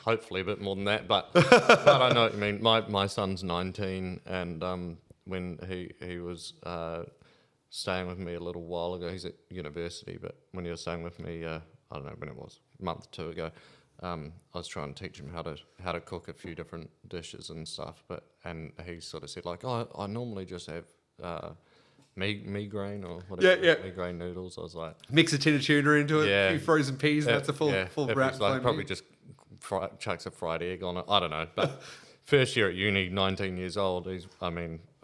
hopefully a bit more than that, but I know what you mean. My son's 19, and when he was staying with me a little while ago, he's at university, but when he was staying with me, I don't know when it was, a month or two ago, I was trying to teach him how to cook a few different dishes and stuff, and he sort of said like, oh, I normally just have migraine or whatever, migraine noodles. I was like, Mix a tin of tuna into it, a few frozen peas, and that's a full If like, probably just chucks a fried egg on it. I don't know, but first year at uni, 19 years old.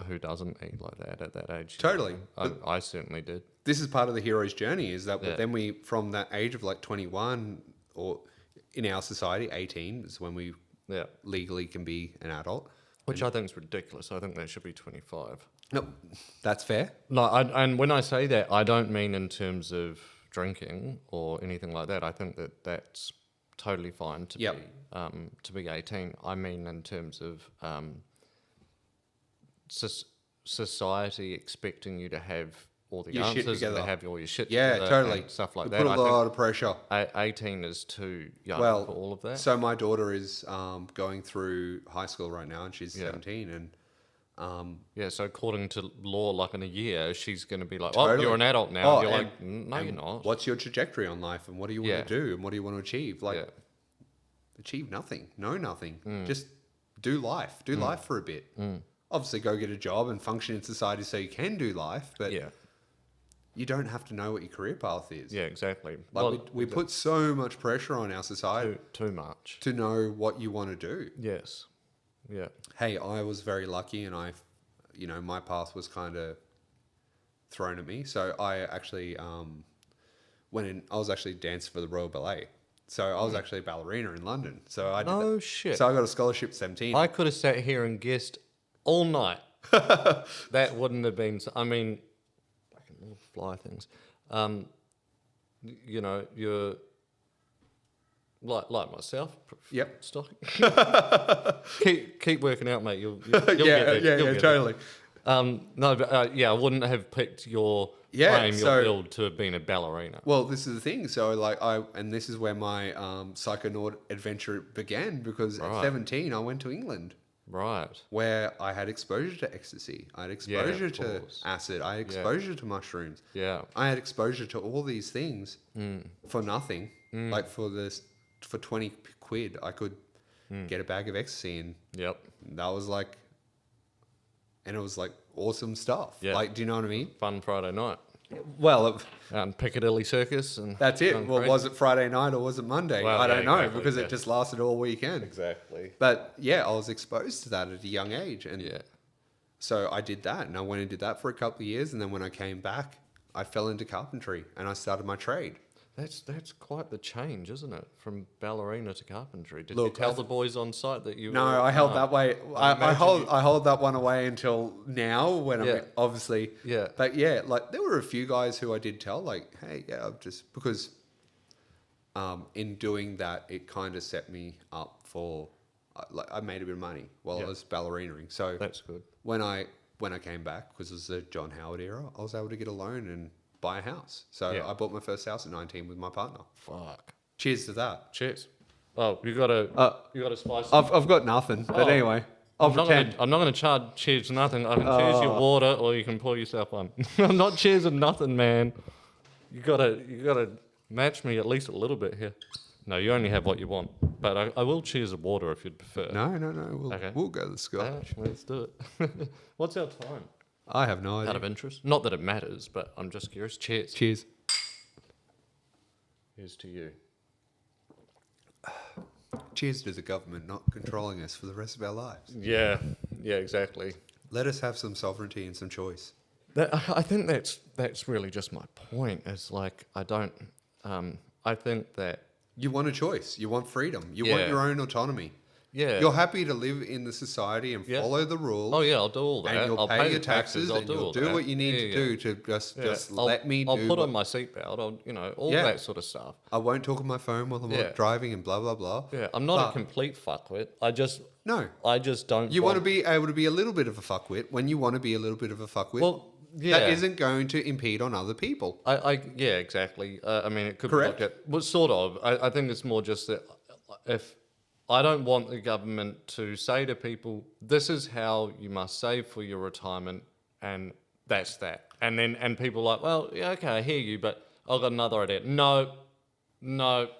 Who doesn't eat like that at that age? Totally. I certainly did. This is part of the hero's journey, is that then we, from that age of like 21, or in our society, 18 is when we legally can be an adult. Which I think is ridiculous. I think they should be 25. No, that's fair. No, and when I say that, I don't mean in terms of drinking or anything like that. I think that's totally fine to be 18. I mean in terms of society expecting you to have all the Your shit answers, and to together. have all your shit Yeah, together, totally. and stuff like We that. put a lot of pressure. 18 is too young Well, for all of that. So my daughter is going through high school right now, and she's 17, and So according to law, like in a year, she's going to be like, Totally. "Oh, you're an adult now." Oh, you're and- like, "No, you're not." what's your trajectory on life, and what do you want to do, and what do you want to achieve? Like, achieve nothing, know nothing. Just do life. Do life for a bit. Obviously, go get a job and function in society so you can do life, but you don't have to know what your career path is. Yeah, exactly. Like we put so much pressure on our society too much to know what you want to do. Yes. Yeah. Hey, I was very lucky, and my path was kind of thrown at me. So I actually went in. I was actually dancing for the Royal Ballet. So I was actually a ballerina in London. So I did that. Shit. So I got a scholarship at 17. I could have sat here and guessed all night. That wouldn't have been. I mean, fucking little fly things. You're like myself. Yep. Stock. keep working out, mate. You'll get there. You'll get totally. No, but I wouldn't have picked your claim, your build to have been a ballerina. Well, this is the thing. So and this is where my psychonaut adventure began, because at 17 I went to England. Right. Where I had exposure to ecstasy. I had exposure to acid. I had exposure to mushrooms. Yeah. I had exposure to all these things for nothing. Like for 20 quid, I could get a bag of ecstasy, and that was like, and it was like awesome stuff. Yeah. Like, do you know what I mean? Fun Friday night. Well, Out in Piccadilly Circus. And that's it. Well, was it Friday night or was it Monday? Well, I don't know, exactly, because it just lasted all weekend. Exactly. But yeah, I was exposed to that at a young age. And so I did that, and I went and did that for a couple of years. And then when I came back, I fell into carpentry and I started my trade. That's quite the change, isn't it? From ballerina to carpentry. Did Look, you tell the boys on site that you? No, were, I held that way. I hold that one away until now, when I'm obviously. Yeah. But yeah, like there were a few guys who I did tell, like, hey, I've just, because in doing that, it kind of set me up for, like, I made a bit of money while I was ballerinaing. So that's good. When I came back, because it was the John Howard era, I was able to get a loan and buy a house. So I bought my first house at 19 with my partner. Fuck. Cheers to that. Cheers. Oh, you gotta spice. I've got nothing, but Oh. anyway, I'll pretend. I'm not gonna charge cheers nothing. I can cheers your water, or you can pour yourself one. I'm not cheersing nothing, man. You gotta match me at least a little bit here. No, you only have what you want, but I will cheers the water if you'd prefer. No. We'll go the scotch. Let's do it. What's our time? I have no idea. Out of interest, not that it matters, but I'm just curious. Cheers. Cheers. Here's to you. Cheers to the government not controlling us for the rest of our lives. Yeah, exactly. Let us have some sovereignty and some choice. I think that's really just my point. It's like I think that You want a choice. You want freedom. You Yeah. want your own autonomy. yeah. You're happy to live in the society and Yeah. follow the rules. Oh yeah, I'll do all that. And you'll I'll pay your the taxes, I'll and do you'll all do that. what you need to do to just let me do. I'll put what- on my seatbelt. I'll all Yeah. that sort of stuff. I won't talk on my phone while I'm Yeah. driving and blah blah blah. Yeah, I'm not a But- complete fuckwit. No. I just don't. You want to be able to be a little bit of a fuckwit when you want to be a little bit of a fuckwit. Well, yeah. That isn't going to impede on other people. Yeah, exactly. I mean, it could Correct. be looked at. Well, sort of. I think it's more just that if I don't want the government to say to people, "This is how you must save for your retirement," and that's that. And people are like, "Well, yeah, okay, I hear you, but I've got another idea." No.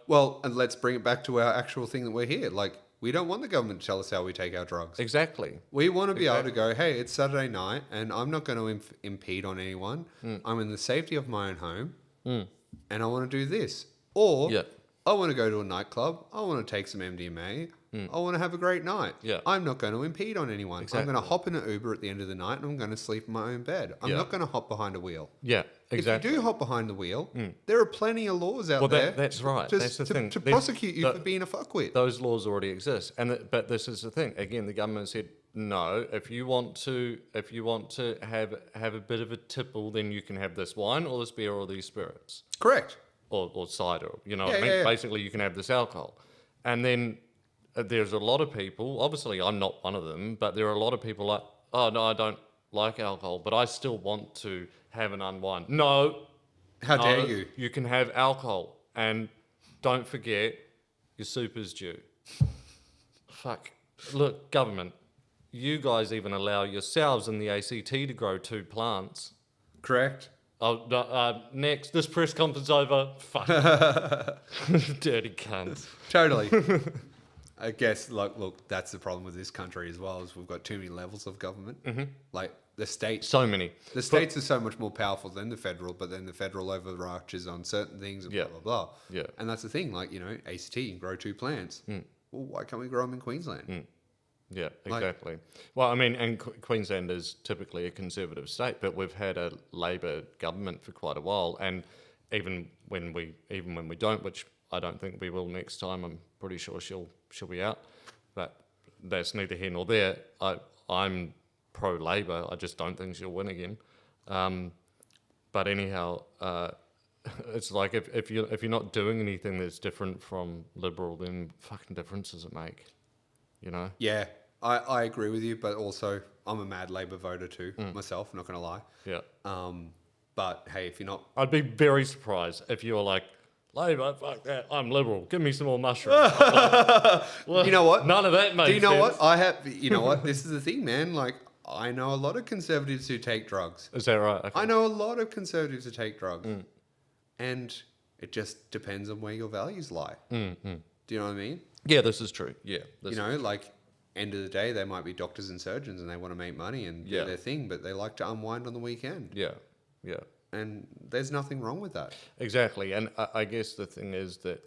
Well, and let's bring it back to our actual thing that we're here. Like, we don't want the government to tell us how we take our drugs. Exactly. We want to be able to go, hey, it's Saturday night and I'm not going to impede on anyone. Mm. I'm in the safety of my own home and I want to do this. Or Yeah. I want to go to a nightclub. I want to take some MDMA. I want to have a great night. Yeah. I'm not going to impede on anyone. I'm going to Exactly. hop in an Uber at the end of the night and I'm going to sleep in my own bed. I'm Yeah. not going to hop behind a wheel. Yeah. Exactly. If you do hop behind the wheel, there are plenty of laws out Well, there. that's right. To, That's the to, thing. to There's- prosecute you the- for being a fuckwit. Those laws already exist, but this is the thing. Again, the government said no. If you want to have a bit of a tipple, then you can have this wine or this beer or these spirits Correct. or cider. You know Yeah, what I mean? yeah. Basically, you can have this alcohol, and then there's a lot of people. Obviously, I'm not one of them, but there are a lot of people like, oh no, I don't like alcohol, but I still want to have an unwind. No. How No, dare you? You can have alcohol, and don't forget your super's due. Fuck. Look, government, you guys even allow yourselves in the ACT to grow 2 plants. Correct. Oh, no, next, this press conference over. Fuck. Dirty cunts. Totally. I guess, look, that's the problem with this country as well, is we've got too many levels of government. Mm-hmm. Like, the states. So many. The states are so much more powerful than the federal, but then the federal overarches on certain things and Yeah. blah, blah, blah. Yeah. And that's the thing, like, ACT can grow 2 plants. Well, why can't we grow them in Queensland? Yeah, Like- exactly. Well, I mean, and Queensland is typically a conservative state, but we've had a Labor government for quite a while, and even when we don't, which I don't think we will next time, I'm pretty sure she'll be out. But that's neither here nor there. I'm pro Labor. I just don't think she'll win again. But anyhow, it's like if you're not doing anything that's different from Liberal, then fucking difference does it make? You know? Yeah, I agree with you, but also I'm a mad Labor voter too, myself, I'm not going to lie. Yeah. But hey, if you're not... I'd be very surprised if you were like, Labor, fuck that, I'm Liberal, give me some more mushrooms. Well, You know what? None of that makes Do you know sense. what? You know what? This is the thing, man. Like, I know a lot of conservatives who take drugs. Is that right? Okay. I know a lot of conservatives who take drugs. And it just depends on where your values lie. Do you know what I mean? Yeah, this is true. Yeah. Like, end of the day, they might be doctors and surgeons and they want to make money and Yeah. do their thing, but they like to unwind on the weekend. Yeah. And there's nothing wrong with that. Exactly. And I guess the thing is that...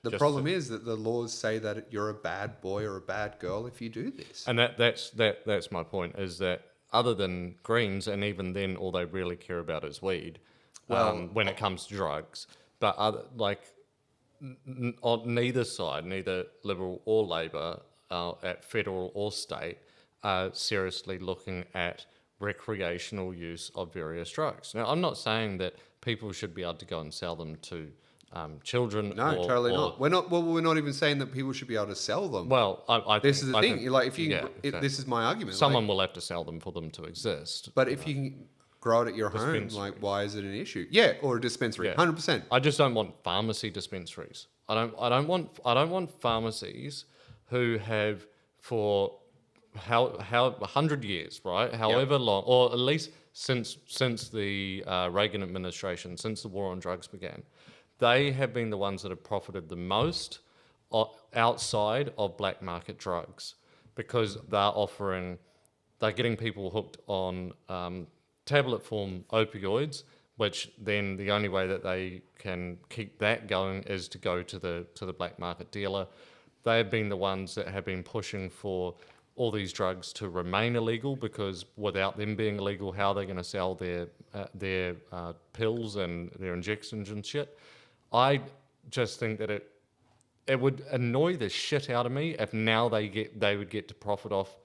The problem is that the laws say that you're a bad boy or a bad girl if you do this. And that's my point, is that other than Greens, and even then all they really care about is weed, when it comes to drugs. But on neither side, neither Liberal or Labor, at federal or state, are seriously looking at recreational use of various drugs. Now, I'm not saying that people should be able to go and sell them to children. No, or, totally or- not. We're not even saying that people should be able to sell them. Well, This is the I thing. think- Like, if you, yeah, exactly. this is my argument. Someone will have to sell them for them to exist. But if you can grow it at your home, Dispensary. like, why is it an issue? Yeah, or a dispensary, Yeah. 100%. I just don't want pharmacy dispensaries. I don't want pharmacies who have for how 100 years, right? However long, or at least since the Reagan administration, since the war on drugs began, they have been the ones that have profited the most outside of black market drugs because they're getting people hooked on tablet form opioids, which then the only way that they can keep that going is to go to the black market dealer. They have been the ones that have been pushing for all these drugs to remain illegal because without them being illegal, how are they going to sell their pills and their injections and shit? I just think that it would annoy the shit out of me if now they would get to profit off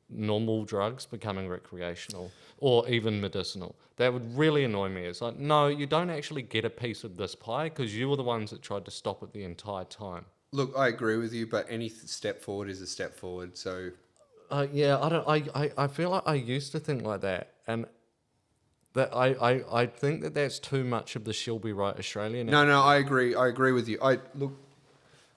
normal drugs becoming recreational or even medicinal. That would really annoy me. It's like, no, you don't actually get a piece of this pie because you were the ones that tried to stop it the entire time. Look, I agree with you, but any step forward is a step forward. So, yeah, I don't. I feel like I used to think like that, and that I think that that's too much of the she'll be right Australian. no, I agree. I agree with you.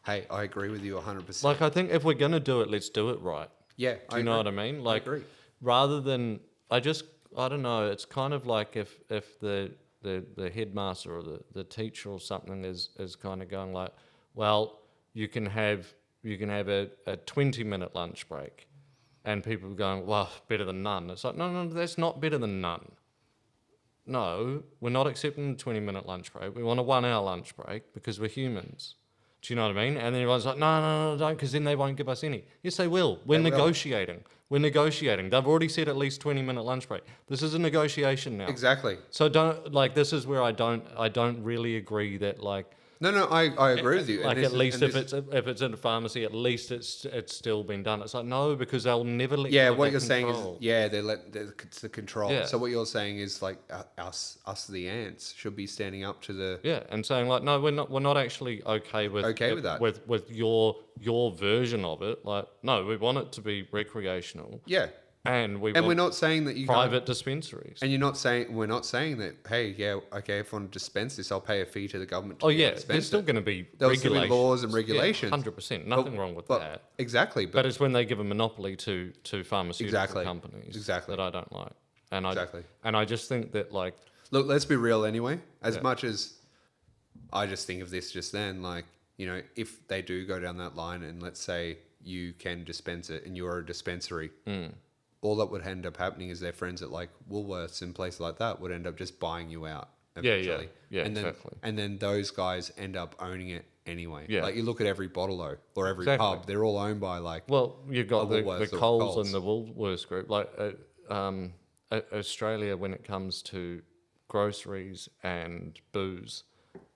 Hey, I agree with you 100%. Like, I think if we're gonna do it, let's do it right. Yeah, Do you know what I mean? Like, agree. rather than I don't know. It's kind of like if the headmaster or the teacher or something is kind of going like, well, you can have a 20-minute lunch break, and people are going, well, better than none. It's like, no, that's not better than none. No, we're not accepting a 20-minute lunch break. We want a 1-hour lunch break because we're humans. Do you know what I mean? And then everyone's like, no, don't, because then they won't give us any. Yes, they will. We're negotiating. We're negotiating. They've already said at least 20-minute lunch break. This is a negotiation now. Exactly. So this is where I don't really agree that like. No, I agree with you. Like at least if it's in a pharmacy, at least it's still been done. It's like no, because they'll never let. Yeah, go of what that you're control. saying is it's the control. Yeah. So what you're saying is like us the ants should be standing up to the and saying like no, we're not actually okay with that with your version of it. Like no, we want it to be recreational. Yeah. And we're not saying that you private dispensaries. And we're not saying that. Hey, yeah, okay, if I want to dispense this, I'll pay a fee to the government. There's still going to be regulations. Laws and regulations. 100%, nothing wrong with that. Exactly, but it's when they give a monopoly to pharmaceutical companies that I don't like, and I just think that like look, let's be real anyway. As much as I just think of this just then, like if they do go down that line, and let's say you can dispense it, and you're a dispensary. All that would end up happening is their friends at like Woolworths and places like that would end up just buying you out eventually. Yeah, and then, exactly. And then those guys end up owning it anyway. Yeah. Like you look at every bottle-o or every pub, they're all owned by like. Well, you've got the Coles and the Woolworths group. Like Australia, when it comes to groceries and booze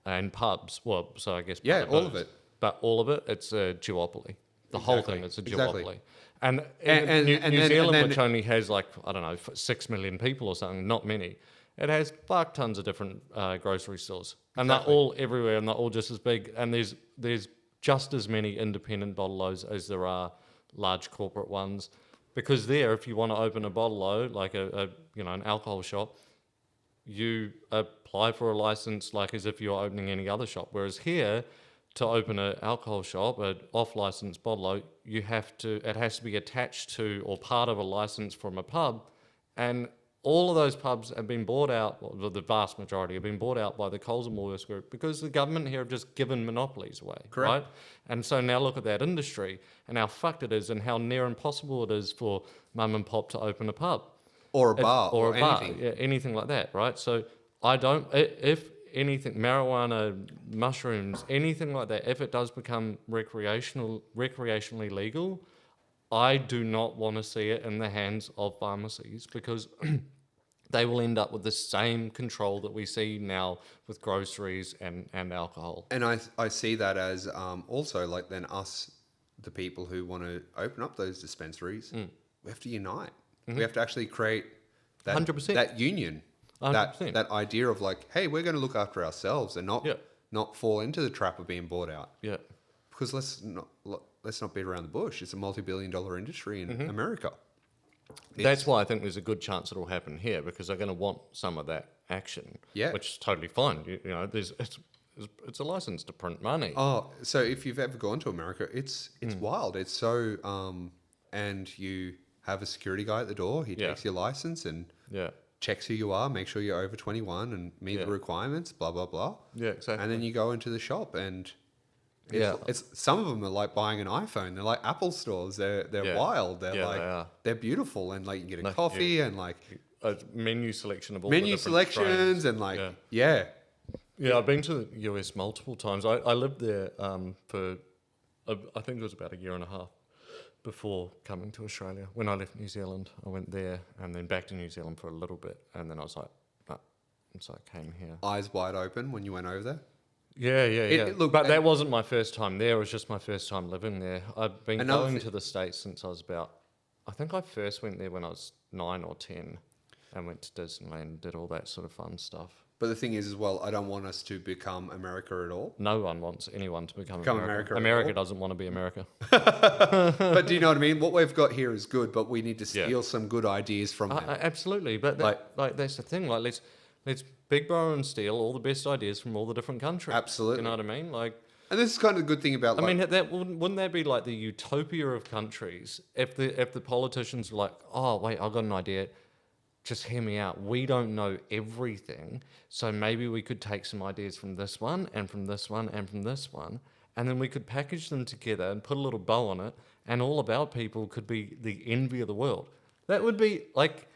and pubs, well, so I guess all of it. But all of it, it's a duopoly. The whole thing, it's a duopoly. Exactly. And New Zealand, which only has like, I don't know, 6 million people or something, not many, it has fuck tons of different grocery stores. And they're all everywhere, and they're all just as big. And there's just as many independent bottle-os as there are large corporate ones. Because there, if you want to open a bottle-o, like an alcohol shop, you apply for a license like as if you're opening any other shop. Whereas here, to open an alcohol shop, an off-license bottle-o, it has to be attached to or part of a license from a pub, and all of those pubs have been bought out, well, the vast majority have been bought out by the Coles and Woolworths group because the government here have just given monopolies away, right? And so now look at that industry and how fucked it is and how near impossible it is for mum and pop to open a pub. Or a bar. Or a bar, anything. yeah, anything like that, right? So if anything, marijuana, mushrooms, anything like that, if it does become recreationally legal, I do not want to see it in the hands of pharmacies because they will end up with the same control that we see now with groceries and alcohol. And I see that as also like then us, the people who want to open up those dispensaries, we have to unite. We have to actually create that 100%. That union. 100%. That idea of like, hey, we're going to look after ourselves and not fall into the trap of being bought out. Yeah. Because let's not beat around the bush. It's a multi-billion-dollar industry in America. That's why I think there's a good chance it'll happen here because they're going to want some of that action. Yeah. Which is totally fine. it's a license to print money. Oh, so if you've ever gone to America, it's wild. It's so and you have a security guy at the door. He takes your license and Yeah. checks who you are, make sure you're over 21 and meet the requirements, blah blah blah. Yeah, exactly. And then you go into the shop and Yeah. it's some of them are like buying an iPhone. They're like Apple stores. They're wild. They're Yeah, like they are. they're beautiful and like you get a Like, coffee and like A menu selection of all the menu different selections strains. and like Yeah, I've been to the US multiple times. I lived there for, I think it was about a year and a half before coming to Australia. When I left New Zealand, I went there and then back to New Zealand for a little bit. And then I was like, no. And so I came here. eyes wide open when you went over there. Yeah. Look, but that wasn't my first time there. It was just my first time living there. I've been Another going thi- to the States since I was about, I think I first went there when I was 9 or 10 and went to Disneyland, did all that sort of fun stuff. But the thing is, as well, I don't want us to become America at all. No one wants anyone to become America at America all. doesn't want to be America. But do you know what I mean? What we've got here is good, but we need to steal some good ideas from them. Absolutely, but like that's the thing. Like let's big borrow and steal all the best ideas from all the different countries. Absolutely. You know what I mean? Like, And this is kind of the good thing about. I mean, that wouldn't that be like the utopia of countries if the politicians were like, oh wait, I've got an idea. Just hear me out. We don't know everything, so maybe we could take some ideas from this one and from this one and from this one, and then we could package them together and put a little bow on it, and all of our people could be the envy of the world. That would be like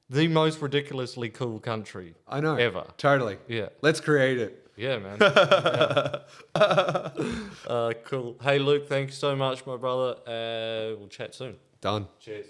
the most ridiculously cool country I know. ever. Totally. Yeah. Let's create it. Yeah, man. Cool. Hey, Luke, thanks so much, my brother. We'll chat soon. Done. Cheers.